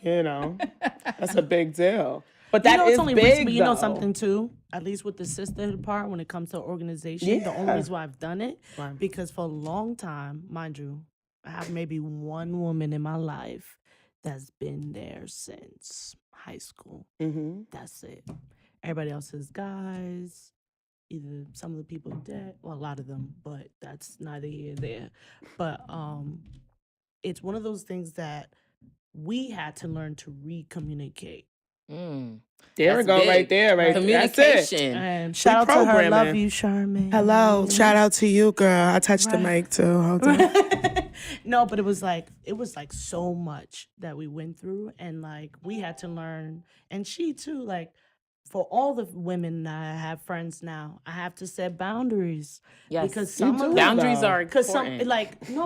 That's a big deal. But that it's is only big, recently, though. something too, at least with the sisterhood part when it comes to organization. The only reason why I've done it, because for a long time, mind you, I have maybe one woman in my life that's been there since high school. That's it. Everybody else is guys. Either some of the people are dead, well, a lot of them, but that's neither here nor there. But it's one of those things that we had to learn to re-communicate. There we go, big. right there, right Communication. And shout out to her. Love you, Charmaine. Hello, shout out to you, girl. I touched the mic too. Hold on. No, but it was like so much that we went through, and like we had to learn. And she too, like for all the women I have friends now, I have to set boundaries. Yes. Because some of boundaries are because important.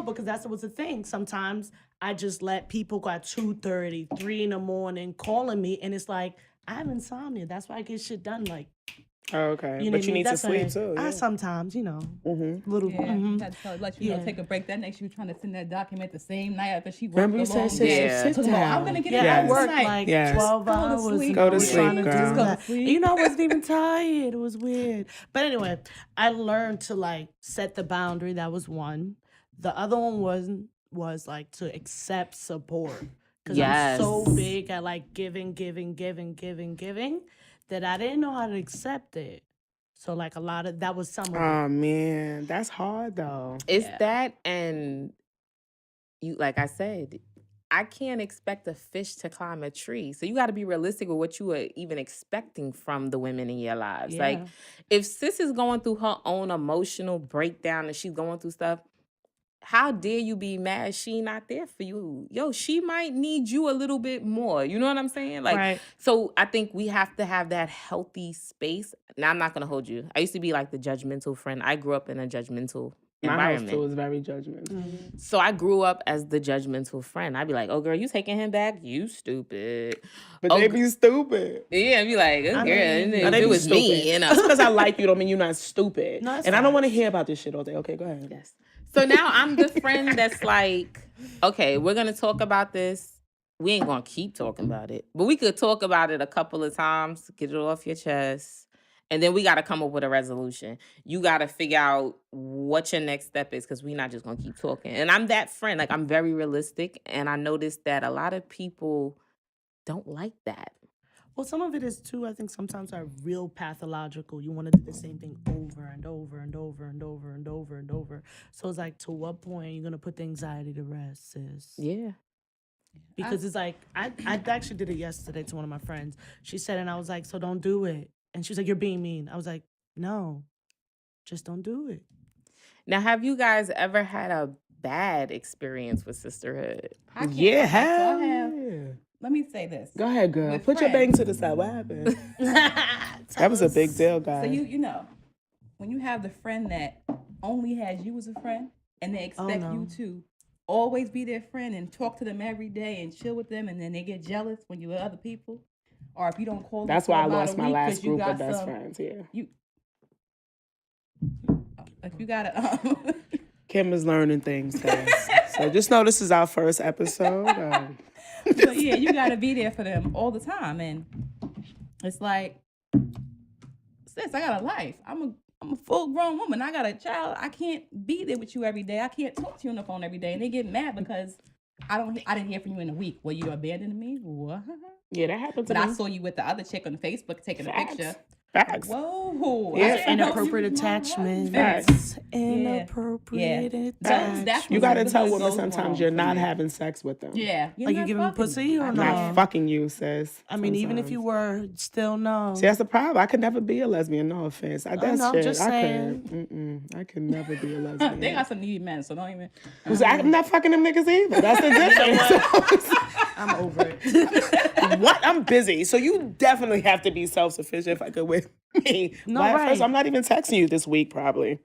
because that was the thing. Sometimes I just let people go at 2:30, 3 in the morning calling me, and it's like I have insomnia. That's why I get shit done. Like, Okay, but you need to sleep too. I Yeah. sometimes, little. Had to let you know, take a break. That night she was trying to send that document the same night after she worked Remember you a long said, day. sit down. I'm gonna get Yeah, it I done worked tonight. like 12 hours. Go to was sleep, trying to do girl. that. Go to sleep. You know, I wasn't even tired. It was weird. But anyway, I learned to like set the boundary. That was one. The other one was like to accept support. Because I'm so big at like giving that I didn't know how to accept it. So like a lot of that was some of it. Oh man, that's hard though. It's that, and you, like I said, I can't expect a fish to climb a tree. So you got to be realistic with what you are even expecting from the women in your lives. Yeah. Like, if sis is going through her own emotional breakdown and she's going through stuff, how dare you be mad she not there for you? Yo, she might need you a little bit more. You know what I'm saying? Like, Right. so I think we have to have that healthy space. Now, I'm not going to hold you. I used to be like the judgmental friend. I grew up in a judgmental My house environment. too is very judgmental. So I grew up as the judgmental friend. I'd be like, oh, girl, you taking him back? You stupid. But Oh, they be stupid. Yeah, I'd be like, oh, girl, mean, if They it be was stupid. me, you know. Just because I like you don't mean you're not stupid. No, that's and I don't facts. want to hear about this shit all day. Okay, go ahead. Yes. So now I'm the friend that's like, okay, we're going to talk about this. We ain't going to keep talking about it. But we could talk about it a couple of times, get it off your chest. And then we got to come up with a resolution. You got to figure out what your next step is, because we're not just going to keep talking. And I'm that friend. Like, I'm very realistic. And I noticed that a lot of people don't like that. Well, some of it is too, I think sometimes are real pathological. You want to do the same thing over and over and over and over and over and over. So it's like, to what point are you going to put the anxiety to rest, sis? Yeah. Because it's like, I actually did it yesterday to one of my friends. She said, and I was like, so don't do it. And she was like, you're being mean. I was like, no, just don't do it. Now, have you guys ever had a bad experience with sisterhood? Yeah, hell hell yeah. yeah. Let me say this. Go ahead, girl. With Put your friends. bang to the side. What happened? That was a big deal, guys. So you know, when you have the friend that only has you as a friend, and they expect you to always be their friend and talk to them every day and chill with them, and then they get jealous when you're with other people, or if you don't call them. That's for why I about lost a my week last 'cause you group got of best some- friends. Yeah. If you got a Kim is learning things, guys. So just know this is our first episode. But yeah, you gotta be there for them all the time, and it's like, sis, I got a life. I'm a full grown woman. I got a child. I can't be there with you every day. I can't talk to you on the phone every day, and they get mad because I didn't hear from you in a week. Well, you abandoning me? What? Yeah, that happened to But me. I saw you with the other chick on Facebook taking a picture. Facts. Whoa. Yeah. Inappropriate attachment. Facts. Inappropriate attachment. That's You gotta what tell was women so sometimes wrong you're for not me. having sex with them. Yeah. You're Like you not giving fucking pussy me. or I'm no? not fucking you, sis. I mean, even if sometimes. you were, still no. See, that's the problem. I could never be a lesbian. No offense. That's know, shit. just I saying. could. I could never be a lesbian. They got some needy men, so don't even. 'Cause I'm not fucking them niggas either. That's the difference. I'm over it. What? I'm busy. So you definitely have to be self-sufficient if I could with me. No, Well, at right. first, I'm not even texting you this week, probably.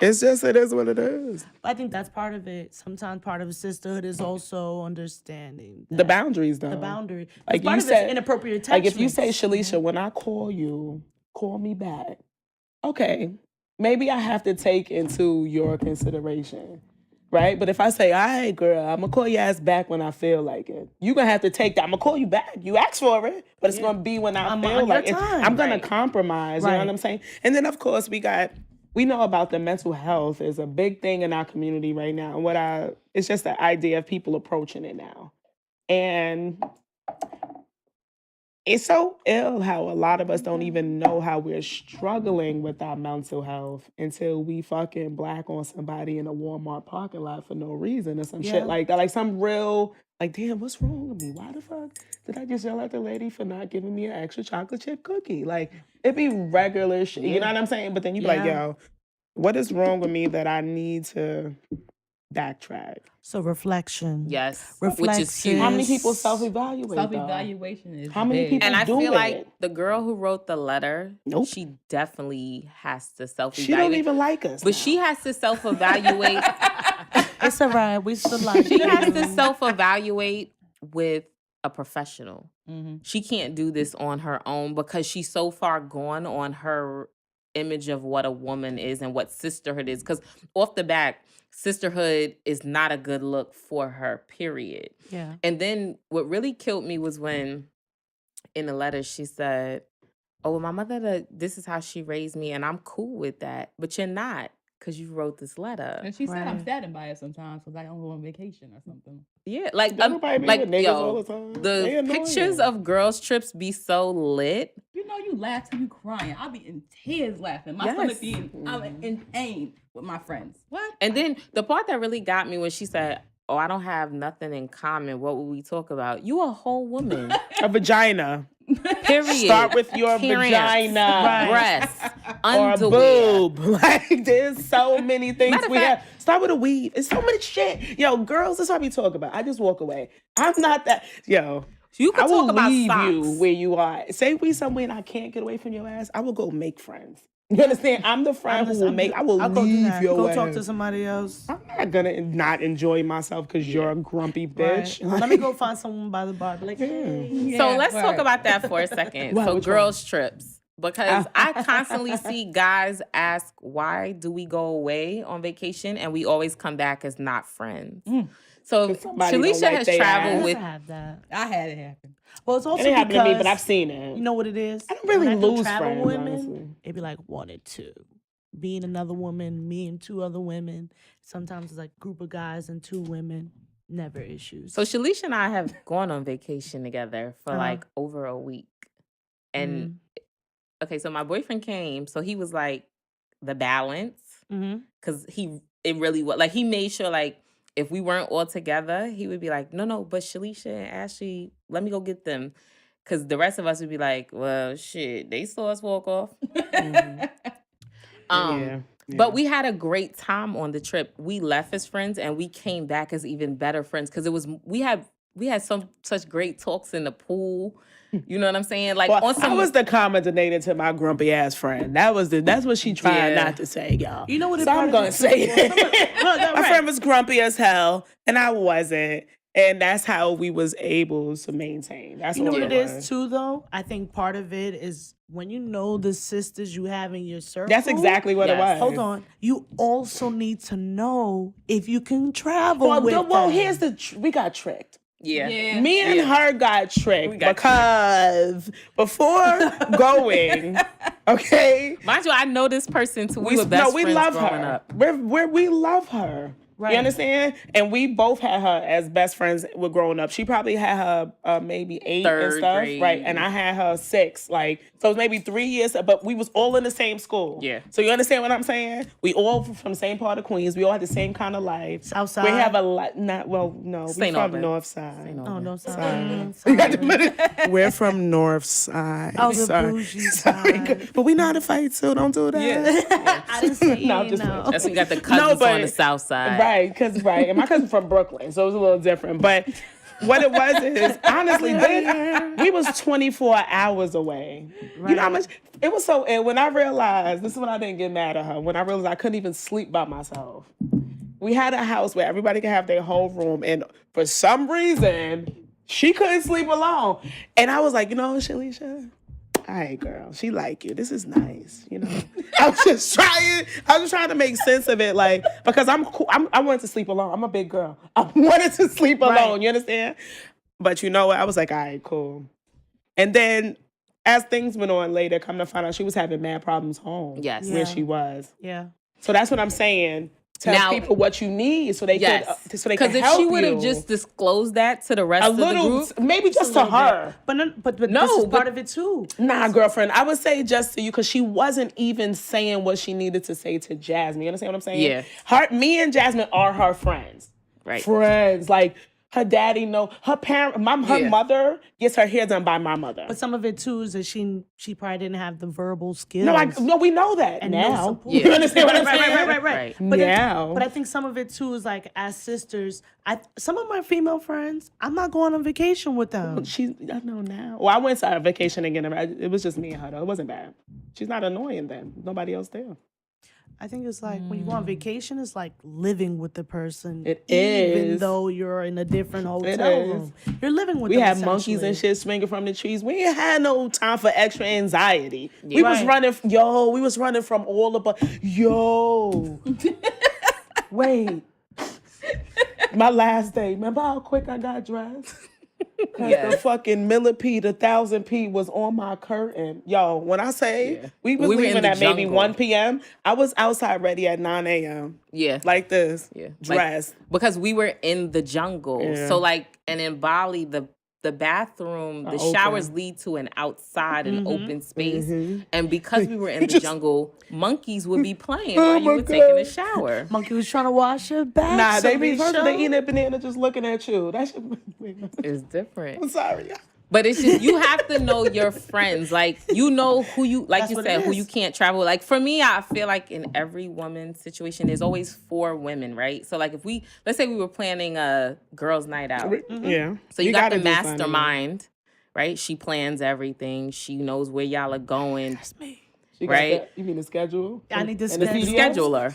It's just, it is what it is. I think that's part of it. Sometimes part of sisterhood is also understanding The boundaries, though. the boundary. Like Part you of it's said, inappropriate like attachment. if you say, Shalisha, when I call you, call me back. Okay, maybe I have to take into your consideration, right? But if I say, all right, girl, I'm gonna call your ass back when I feel like it, you're gonna have to take that. I'm gonna call you back. You asked for it, but it's gonna be when I On feel your like it. time. I'm gonna Right. compromise. You know Right. what I'm saying? And then of course we know about the mental health is a big thing in our community right now. It's just the idea of people approaching it now. And it's so ill how a lot of us don't even know how we're struggling with our mental health until we fucking black on somebody in a Walmart parking lot for no reason or some shit like that. Like some real, like, damn, what's wrong with me? Why the fuck did I just yell at the lady for not giving me an extra chocolate chip cookie? Like, it'd be regular shit. You know what I'm saying? But then you be like, yo, what is wrong with me that I need to backtrack? So reflection. Yes, Reflection. which is huge. How many people self-evaluate? though? Self-evaluation is How many big. people And I do feel it? like the girl who wrote the letter, Nope. she definitely has to self-evaluate. She don't even like us. But now. she has to self-evaluate. It's all right. We still like She you. has to self-evaluate with a professional. Mm-hmm. She can't do this on her own because she's so far gone on her image of what a woman is and what sisterhood is. Because off the bat, sisterhood is not a good look for her, period. Yeah. And then what really killed me was when in the letter she said, oh, well, my mother, this is how she raised me, and I'm cool with that. But you're not, because you wrote this letter. And she said I'm Right. saddened by it sometimes because I don't go on vacation or something. Yeah, like, Everybody be like with niggas yo, all the time. They the annoying. pictures of girls' trips be so lit. You know, you laugh till you crying. I'll be in tears laughing. My Yes. stomach being, I'm in pain with my friends. What? And then the part that really got me when she said, oh, I don't have nothing in common. What would we talk about? You a whole woman. A vagina. Period. Start with your Pants, vagina. breasts, Or a underwear. boob. Like, there's so many things Matter of we fact- have. Start with a weave. It's so much shit. Yo, girls, that's what we talk about. I just walk away. I'm not that. Yo, You I could will talk about leave socks. you where you are. Say we somewhere and I can't get away from your ass. I will go make friends. You understand? I'm the friend who will make. I will I'll go do leave that. your Go ass. talk to somebody else. I'm not gonna not enjoy myself because you're a grumpy bitch. Right. Let me go find someone by the bar. Be like, hey. So Yeah, let's talk word. about that for a second. What, So which one? girls' trips. Because I constantly see guys ask, why do we go away on vacation and we always come back as not friends? So 'Cause somebody don't Shalisha like has they traveled ass. with I have that. I had it happen. Well, it's also It didn't happen because to me, but I've seen it. you know what it is. I don't really When do lose travel friends, women. honestly. It'd be like 1 or 2. Being another woman, me and 2 other women. Sometimes it's like group of guys and 2 women. Never issues. So Shalisha and I have gone on vacation together for Uh-huh. like over a week. And okay, so my boyfriend came, so he was like the balance. Mm-hmm. Cause it really was like he made sure like if we weren't all together, he would be like, no, but Shalisha and Ashley, let me go get them. Cause the rest of us would be like, well, shit, they saw us walk off. Yeah. But we had a great time on the trip. We left as friends and we came back as even better friends because it was we had such great talks in the pool. You know what I'm saying? Like Well, on some I was the common denominator to my grumpy ass friend. That's what she tried Yeah. not to say, y'all. You know what? So I'm gonna say it. Well, My friend was grumpy as hell, and I wasn't. And that's how we was able to maintain. That's You know all what it was. is too, though. I think part of it is when you know the sisters you have in your circle. That's exactly what it was. Hold on. You also need to know if you can travel with well, them. here's we got tricked. Yeah. Me and her got tricked got because before going, okay. Mind you, I know this person too. We were best friends love growing her. up. We love her. Right. You understand? And we both had her as best friends with growing up. She probably had her maybe 8 and Third stuff, grade. right? And I had her 6, like so it was maybe 3 years. But we was all in the same school. Yeah. So you understand what I'm saying? We all from the same part of Queens. We all had the same kind of life. Southside. We have a lot. No, we St. from Albans. North Side. Oh, no, Sorry. sorry. We're from North Side. Oh, the Sorry. bougie Sorry. side. But we know how to fight too. Don't do that. Yeah. I didn't say No, I'm just no. That's when you got the cousins but- on the south side. Right, and my cousin's from Brooklyn, so it was a little different. But what it was is, honestly, we was 24 hours away. You know how much? It was so, and when I realized, this is when I didn't get mad at her, when I realized I couldn't even sleep by myself. We had a house where everybody could have their whole room, and for some reason, she couldn't sleep alone. And I was like, you know, Shalisha, all right, girl, she like you. This is nice, you know. I was just trying to make sense of it, like, because I wanted to sleep alone. I'm a big girl. I wanted to sleep alone. Right. You understand? But you know what? I was like, all right, cool. And then as things went on later, come to find out she was having mad problems home. Yes. where Yeah. she was. Yeah. So that's what I'm saying. Tell Now- people what you need so they Yes. could so they Because can if help she would have you. just disclosed that to the rest a of the little, group, maybe just to her. But No, this is part but- of it too. Nah, girlfriend, I would say just to you because she wasn't even saying what she needed to say to Jasmine. You understand what I'm saying? Yeah. Me and Jasmine are her friends. right? Friends. Like, her daddy know, her Yeah. mother gets her hair done by my mother. But some of it too is that she probably didn't have the verbal skills. No, we know that and no now. support. Yeah. You understand what I'm saying? Right. Right. But Now. but I think some of it too is like as sisters. Some of my female friends, I'm not going on vacation with them. I know now. Well, I went to a vacation again. It was just me and her, though. It wasn't bad. She's not annoying then. Nobody else there. I think it's like when you go on vacation, it's like living with the person. It even is. though you're in a different hotel is. room. You're living with We them. had monkeys and essentially. shit swinging from the trees. We ain't had no time for extra anxiety. We was Right. running, we was running from all the, wait. My last day, remember how quick I got dressed? Because the fucking millipede, 1,000p was on my curtain. Yo, when I say we was We were in leaving the at maybe jungle. 1 p.m., I was outside ready at 9 a.m. Yeah. Like this, Yeah. dressed. Because we were in the jungle. Yeah. So like, and in Bali, the bathroom, the open. showers lead to an outside and open space. And because we were in the Just- jungle, monkeys would be playing Oh while you my were taking a God. shower. Monkey was trying to wash her back. Nah, they be Felicia. they eating a banana just looking at you. That shit. It's different. I'm sorry. But it's just, you have to know your friends. Like, you know who you, like That's you what said, it who is. you can't travel with. Like, for me, I feel like in every woman's situation, there's always 4 women, right? So, like, let's say we were planning a girls' night out. Yeah. So you got the gotta do something. mastermind, right? She plans everything. She knows where y'all are going. That's me. She got Right? You mean the schedule? I need the And the schedule. CDs? Scheduler.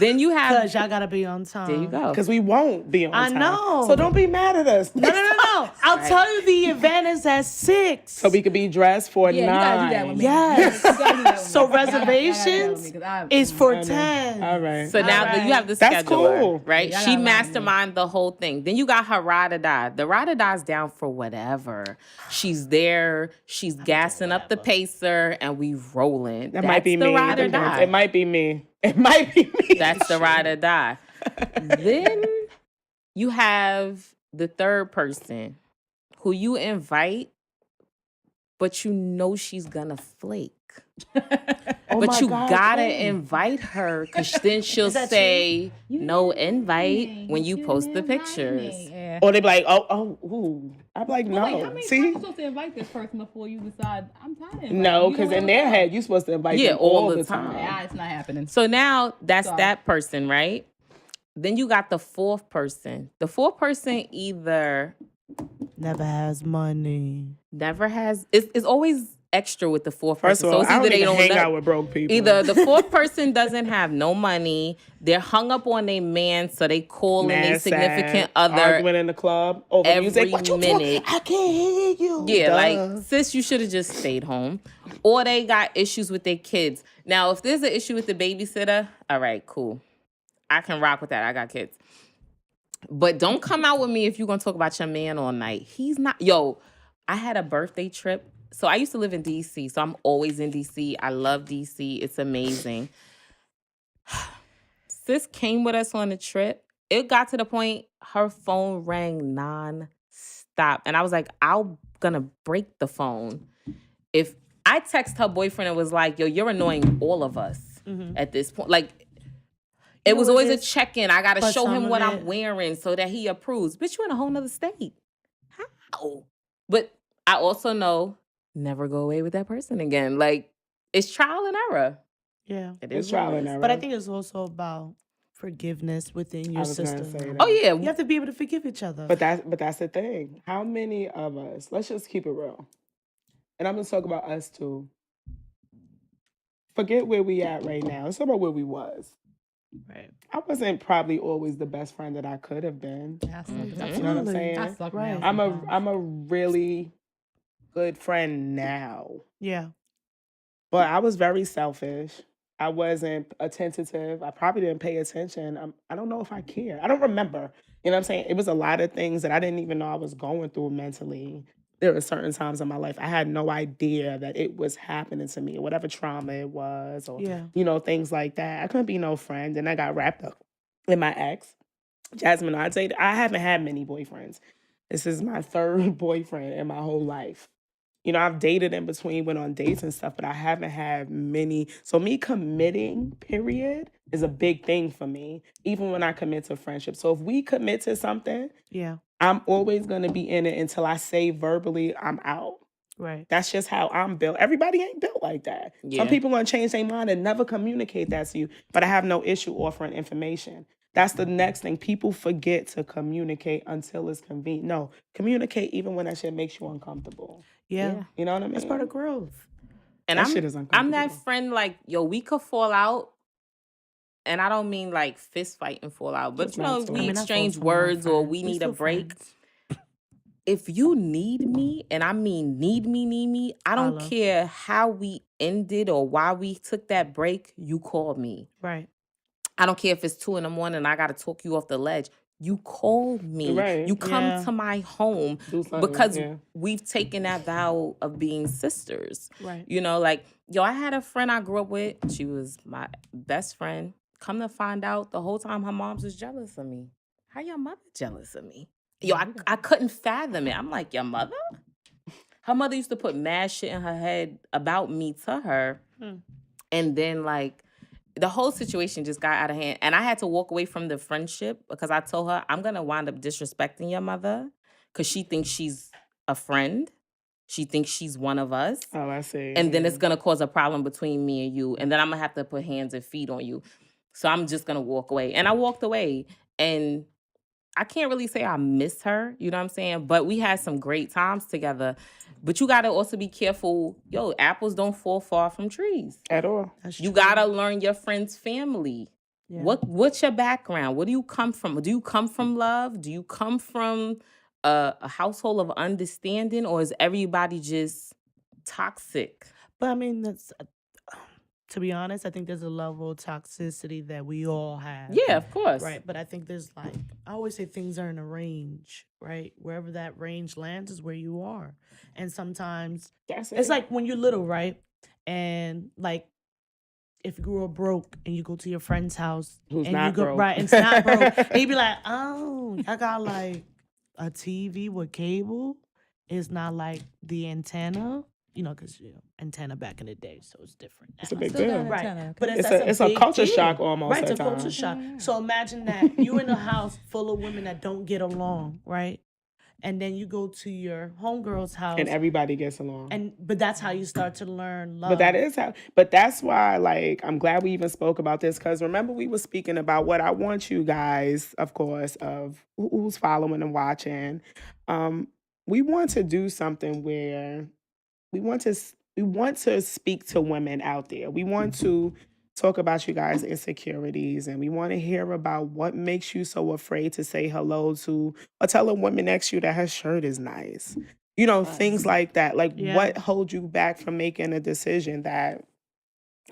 Then you have, Because y'all gotta be on time. there you go. Because we won't be on I time. know. So don't be mad at us. No. I'll tell you the event is at 6. So we could be dressed for 9. Yeah, you gotta do that with me. Yes. You gotta do that with So me. You gotta do that with me, reservations 'cause I- is for I know. 10. All right. So now that you have the That's scheduler, cool. right? Yeah, I She gotta remind me. mastermind the whole thing. Then you got her ride or die. The ride or die's down for whatever. She's there. She's gassing up the pacer, and we rolling. That might be the me. ride or die. It might be me. It might be me. That's the ride or die. Then you have the third person who you invite, but you know she's gonna flake. Oh But my you God, gotta Queen. invite her, because then she'll that say You no didn't invite me. when you didn't post the invite pictures. me. Yeah. Or they be like, ooh. I'm like, no. Wait, how many See? times you supposed to invite this person before you decide I'm tired of inviting No, you? because don't in wanna their go. head, you're supposed to invite Yeah, them all all the the time. time. Yeah, it's not happening. So now that's Sorry. that person, right? Then you got the fourth person. The fourth person either Never has money. never has, it's always extra with the fourth First person. of all, So it's I either don't they even don't hang know. out with broke people. Either the fourth person doesn't have no money, they're hung up on their man, so they call in their Mad, significant sad, other arguing in the club over every music. What you minute. talking? I can't hear you. Yeah, like, Duh. sis, you should have just stayed home. Or they got issues with their kids. Now, if there's an issue with the babysitter, all right, cool. I can rock with that. I got kids. But don't come out with me if you're going to talk about your man all night. He's not. Yo, I had a birthday trip. So I used to live in D.C., so I'm always in D.C. I love D.C. It's amazing. Sis came with us on the trip. It got to the point her phone rang non-stop. And I was like, I'm going to break the phone. If I text her boyfriend and was like, yo, you're annoying all of us at this point. Like, it was always a check-in. I got to show him what I'm wearing so that he approves. Bitch, you in a whole nother state. How? But I also know, never go away with that person again. Like, it's trial and error. Yeah. It's trial and error. But I think it's also about forgiveness within your sister. Oh, yeah. You have to be able to forgive each other. But that's the thing. How many of us, let's just keep it real. And I'm going to talk about us too. Forget where we at right now. Let's talk about where we was. Right. I wasn't probably always the best friend that I could have been. That's You know what I'm saying? I suck now I'm sometimes. a really good friend now. Yeah. But I was very selfish. I wasn't attentive. I probably didn't pay attention. I don't know if I care. I don't remember. You know what I'm saying? It was a lot of things that I didn't even know I was going through mentally. There were certain times in my life I had no idea that it was happening to me, or whatever trauma it was, or things like that. I couldn't be no friend, and I got wrapped up in my ex. Jasmine, I'd say I haven't had many boyfriends. This is my third boyfriend in my whole life. You know, I've dated in between, went on dates and stuff, but I haven't had many. So me committing, period, is a big thing for me, even when I commit to friendship. So if we commit to something, I'm always going to be in it until I say verbally, I'm out. Right. That's just how I'm built. Everybody ain't built like that. Yeah. Some people going to change their mind and never communicate that to you, but I have no issue offering information. That's the next thing. People forget to communicate until it's convenient. No, communicate even when that shit makes you uncomfortable. Yeah. You know what I mean? That's part of growth. And that shit is uncomfortable. I'm that friend, like, yo, we could fall out. And I don't mean like fist fight and fall out, but we exchange words or we need a break. If you need me, and I mean need me, I don't care how we ended or why we took that break, you call me. Right. I don't care if it's 2 a.m. and I got to talk you off the ledge. You call me. Right. You come to my home because we've taken that vow of being sisters. Right. You know, like, yo, I had a friend I grew up with. She was my best friend. Come to find out, the whole time her moms was jealous of me. How your mother jealous of me? Yo, I couldn't fathom it. I'm like, your mother? Her mother used to put mad shit in her head about me to her. And then, like, the whole situation just got out of hand. And I had to walk away from the friendship because I told her, I'm going to wind up disrespecting your mother because she thinks she's a friend. She thinks she's one of us. Oh, I see. And then it's going to cause a problem between me and you. And then I'm going to have to put hands and feet on you. So I'm just going to walk away. And I walked away. And I can't really say I miss her, you know what I'm saying? But we had some great times together. But you got to also be careful. Yo, apples don't fall far from trees. At all. You got to learn your friend's family. Yeah. What's your background? Where do you come from? Do you come from love? Do you come from a household of understanding? Or is everybody just toxic? But I mean, that's... To be honest, I think there's a level of toxicity that we all have. Yeah, of course. Right. But I think there's I always say things are in a range, right? Wherever that range lands is where you are. And sometimes it's like when you're little, right? And like if you grew up broke and you go to your friend's house who's and not you go broke. Right, and it's not broke. And you be like, oh, I got like a TV with cable. It's not like the antenna. You know, because antenna back in the day, so it's different now. It's a big deal. Right. Okay. But It's a culture shock almost. Right, it's a culture shock. So imagine that you in a house full of women that don't get along, right? And then you go to your homegirl's house. And everybody gets along. But that's how you start to learn love. But that's why, like, I'm glad we even spoke about this, because remember we were speaking about what I want you guys, of course, of who's following and watching. We want to do something where we want to we want to speak to women out there. We want to talk about you guys' insecurities, and we want to hear about what makes you so afraid to say hello to or tell a woman next to you that her shirt is nice. You know, things like that. Like, what holds you back from making a decision that,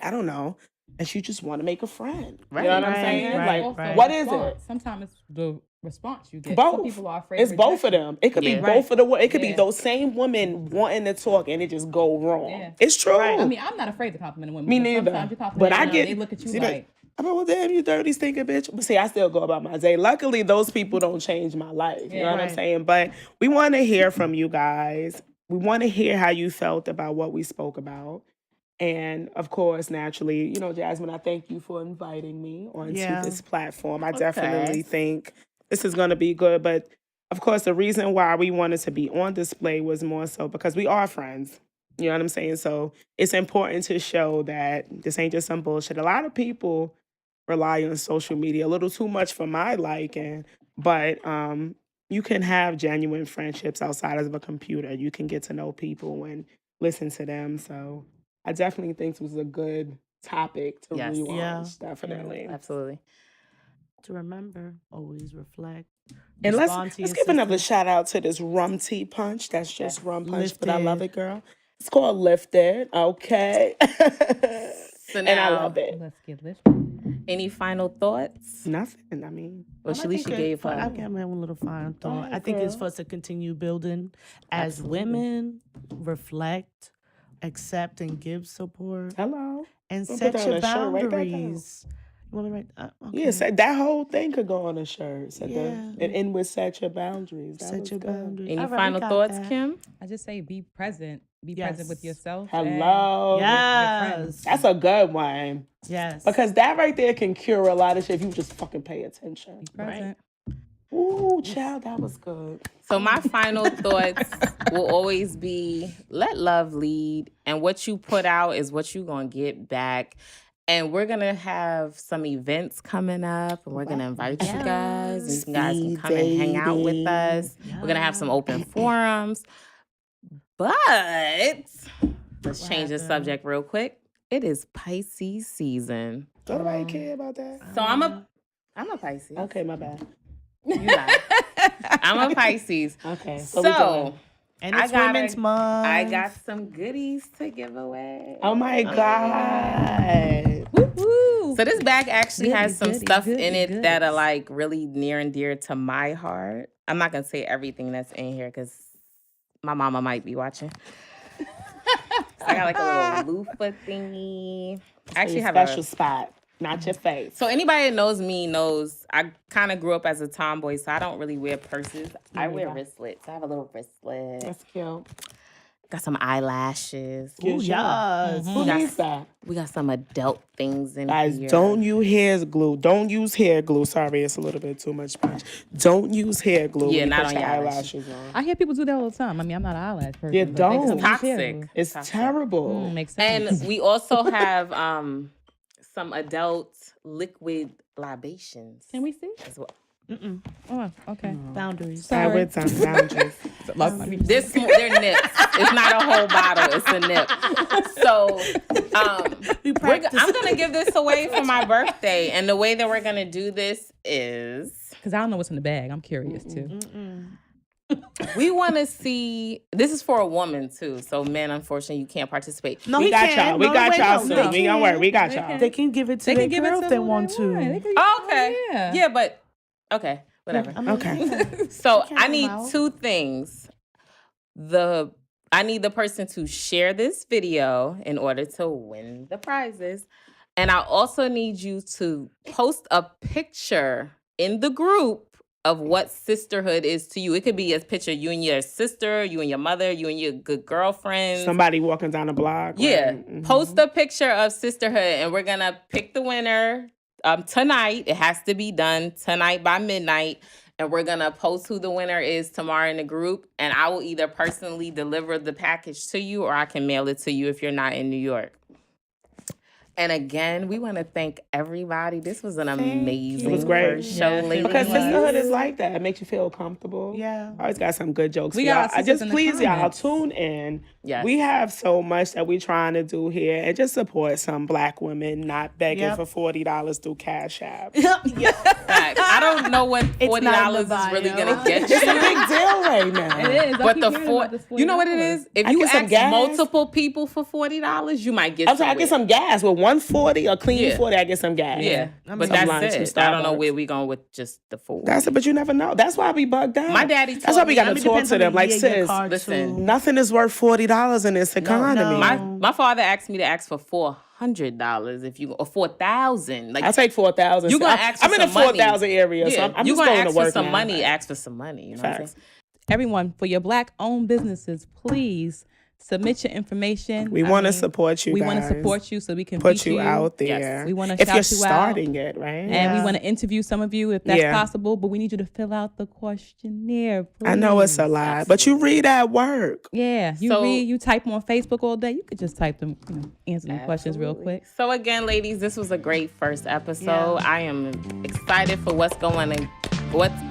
I don't know, that you just want to make a friend. Right. You know what I'm Right, saying? right, Like, right. what is it? Sometimes it's the response you get. Both. Some people are afraid It's of both of rejection. them. It could be Yeah. both of the. It could be Yeah. those same women wanting to talk and it just go wrong. Yeah. It's true. Right. I mean, I'm not afraid to compliment women. Me because neither. Sometimes you compliment But I them, get. they look at you see, like, I'm like, well, damn, you dirty stinking bitch. But see, I still go about my day. Luckily, those people don't change my life. You know what I'm Right. saying? But we want to hear from you guys. We want to hear how you felt about what we spoke about. And of course, naturally, you know, Jasmine, I thank you for inviting me onto this platform. I definitely think this is going to be good. But of course, the reason why we wanted to be on display was more so because we are friends. You know what I'm saying? So it's important to show that this ain't just some bullshit. A lot of people rely on social media a little too much for my liking, but you can have genuine friendships outside of a computer. You can get to know people and listen to them. So I definitely think this was a good topic to Yes. relaunch. Yeah. Definitely. Absolutely. To remember, always reflect. And let's respond to give your another sisters. shout out to this rum tea punch. That's just rum punch, but I love Lifted. it, girl. It's called Lifted. Okay. So And I now, love it. let's get lifted. any final thoughts? Nothing. I mean, Well, Shalisha gave I her. got my own little final thought. Alright, I think it's girl. for us to continue building as Absolutely. women, reflect, accept, and give support, hello. and Don't put set that on your a shirt. Write that down. boundaries. You want to write? Okay. Yeah, that whole thing could go on a shirt. Yeah. And end with set your boundaries. That was Set your good. boundaries. Any All right, we final got thoughts, that. Kim? I just say be present. Be present with Yes. yourself. Hello. Yes. That's a good one. Yes. Because that right there can cure a lot of shit if you just fucking pay attention. And be present. Ooh, child, that was good. So my final thoughts will always be let love lead, and what you put out is what you're going to get back. And we're going to have some events coming up, and we're going to invite you guys, and you guys can come and hang out with us. We're going to have some open forums. But let's change the happened? subject real quick. It is Pisces season. Don't nobody care about that? So I'm a Pisces. Okay, my bad. You lie. I'm a Pisces. Okay. So and I it's got Women's Month. I got some goodies to give away. Oh my God. Woo-hoo. So this bag actually has some Goody, stuff goody, in it goody. that are like really near and dear to my heart. I'm not gonna say everything that's in here because my mama might be watching. So I got like a little loofah thingy. I actually Your have special a spot, not your face. So anybody that knows me knows I kind of grew up as a tomboy, so I don't really wear purses. I wear wristlets. I have a little wristlet. That's cute. Got some eyelashes. Ooh, Cute. yes. Who needs that? We got some adult things in Guys, here. don't use hair glue. Don't use hair glue. Sorry, it's a little bit too much punch. Don't use hair glue Yeah, when you not put on your your eyelashes on. I hear people do that all the time. I mean, I'm not an eyelash person. You but they don't. still use Toxic. hair glue. It's Toxic. terrible. Makes sense. And we also have some adult liquid libations Can we see? as well. Oh, okay. Boundaries. I with some boundaries. They're nips. It's not a whole bottle. It's a nip. So I'm gonna give this away for my birthday, and the way that we're gonna do this is Because I don't know what's in the bag. I'm curious too. we want to see. This is for a woman too, so men, unfortunately, you can't participate. No, We he got can. y'all. We No, got wait, y'all no, soon. they We don't worry. can. We got They y'all. can. They can give it to They their can give it girl to if they who want to. They can- Oh, okay. Yeah. Yeah, but okay, whatever. I mean, Okay. So can't I need allow. two things. I need the person to share this video in order to win the prizes. And I also need you to post a picture in the group of what sisterhood is to you. It could be a picture of you and your sister, you and your mother, you and your good girlfriend. Somebody walking down the block. Yeah. right? Mhm. Post a picture of sisterhood and we're going to pick the winner tonight. It has to be done tonight by midnight. And we're going to post who the winner is tomorrow in the group. And I will either personally deliver the package to you or I can mail it to you if you're not in New York. And again, we want to thank everybody. This was an amazing It was great. first show, Yes, it ladies. Because really sisterhood is like that. It makes you feel comfortable. Yeah. I always got some good jokes. We for got y'all. our sisters Just in the please, y'all, comments. tune in. Yes. We have so much that we're trying to do here, and just support some Black women not begging Yep. for $40 through Cash App. Yeah. Facts. I don't know what It's $40 not in the is really bio. gonna get It's a you. big deal right now. It is. I But keep the hearing four, about this you know what it $40. is? If I you get some ask gas. multiple people for $40, you might get. I'm sorry, I get some gas with 140 a clean Yeah. 40. I get some gas. Yeah, mean, but some lunch that's from it. I don't know Starbucks. where we going with just the four. That's it, but you never know. That's why we bugged out. My daddy That's why taught we me- got I to mean, talk depends to on them. the Like, year, your sis, card, listen. too. nothing is worth $40 in this economy. no. My father asked me to ask for $400 if you or 4,000. Like I'll take 4,000. You gonna ask for I'm in the some money. 4,000 area, so I'm you just gonna going ask to work for some now. money. Ask for some money. You know what I'm Facts. saying? Everyone, for your Black-owned businesses, please submit your information. We want to support you We guys. want to support you so we can Put feature you out there. Yes. We wanna if shout you're you out. starting it, right? And we want to interview some of you if that's Yeah. possible, but we need you to fill out the questionnaire, please. I know it's a lot, but you read at work. Yeah, you So- read, you type on Facebook all day. You could just type them, answer them questions real quick. So again, ladies, this was a great first episode. I am excited for what's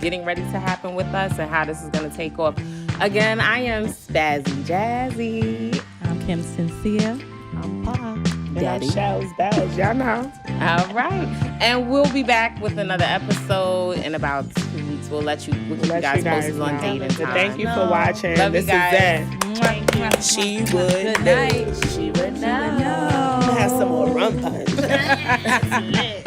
getting ready to happen with us and how this is going to take off. Again, I am Stazzy Jazzy. I'm Kim Sincere. I'm Pac. Daddy. Shells, bells, y'all know. All right. And we'll be back with another episode in about 2 weeks. We'll keep you guys posted on know. date and time. Thank you for watching. Love you this guys. is it. She would Good night. She would know. Have some more rum punch. Lit.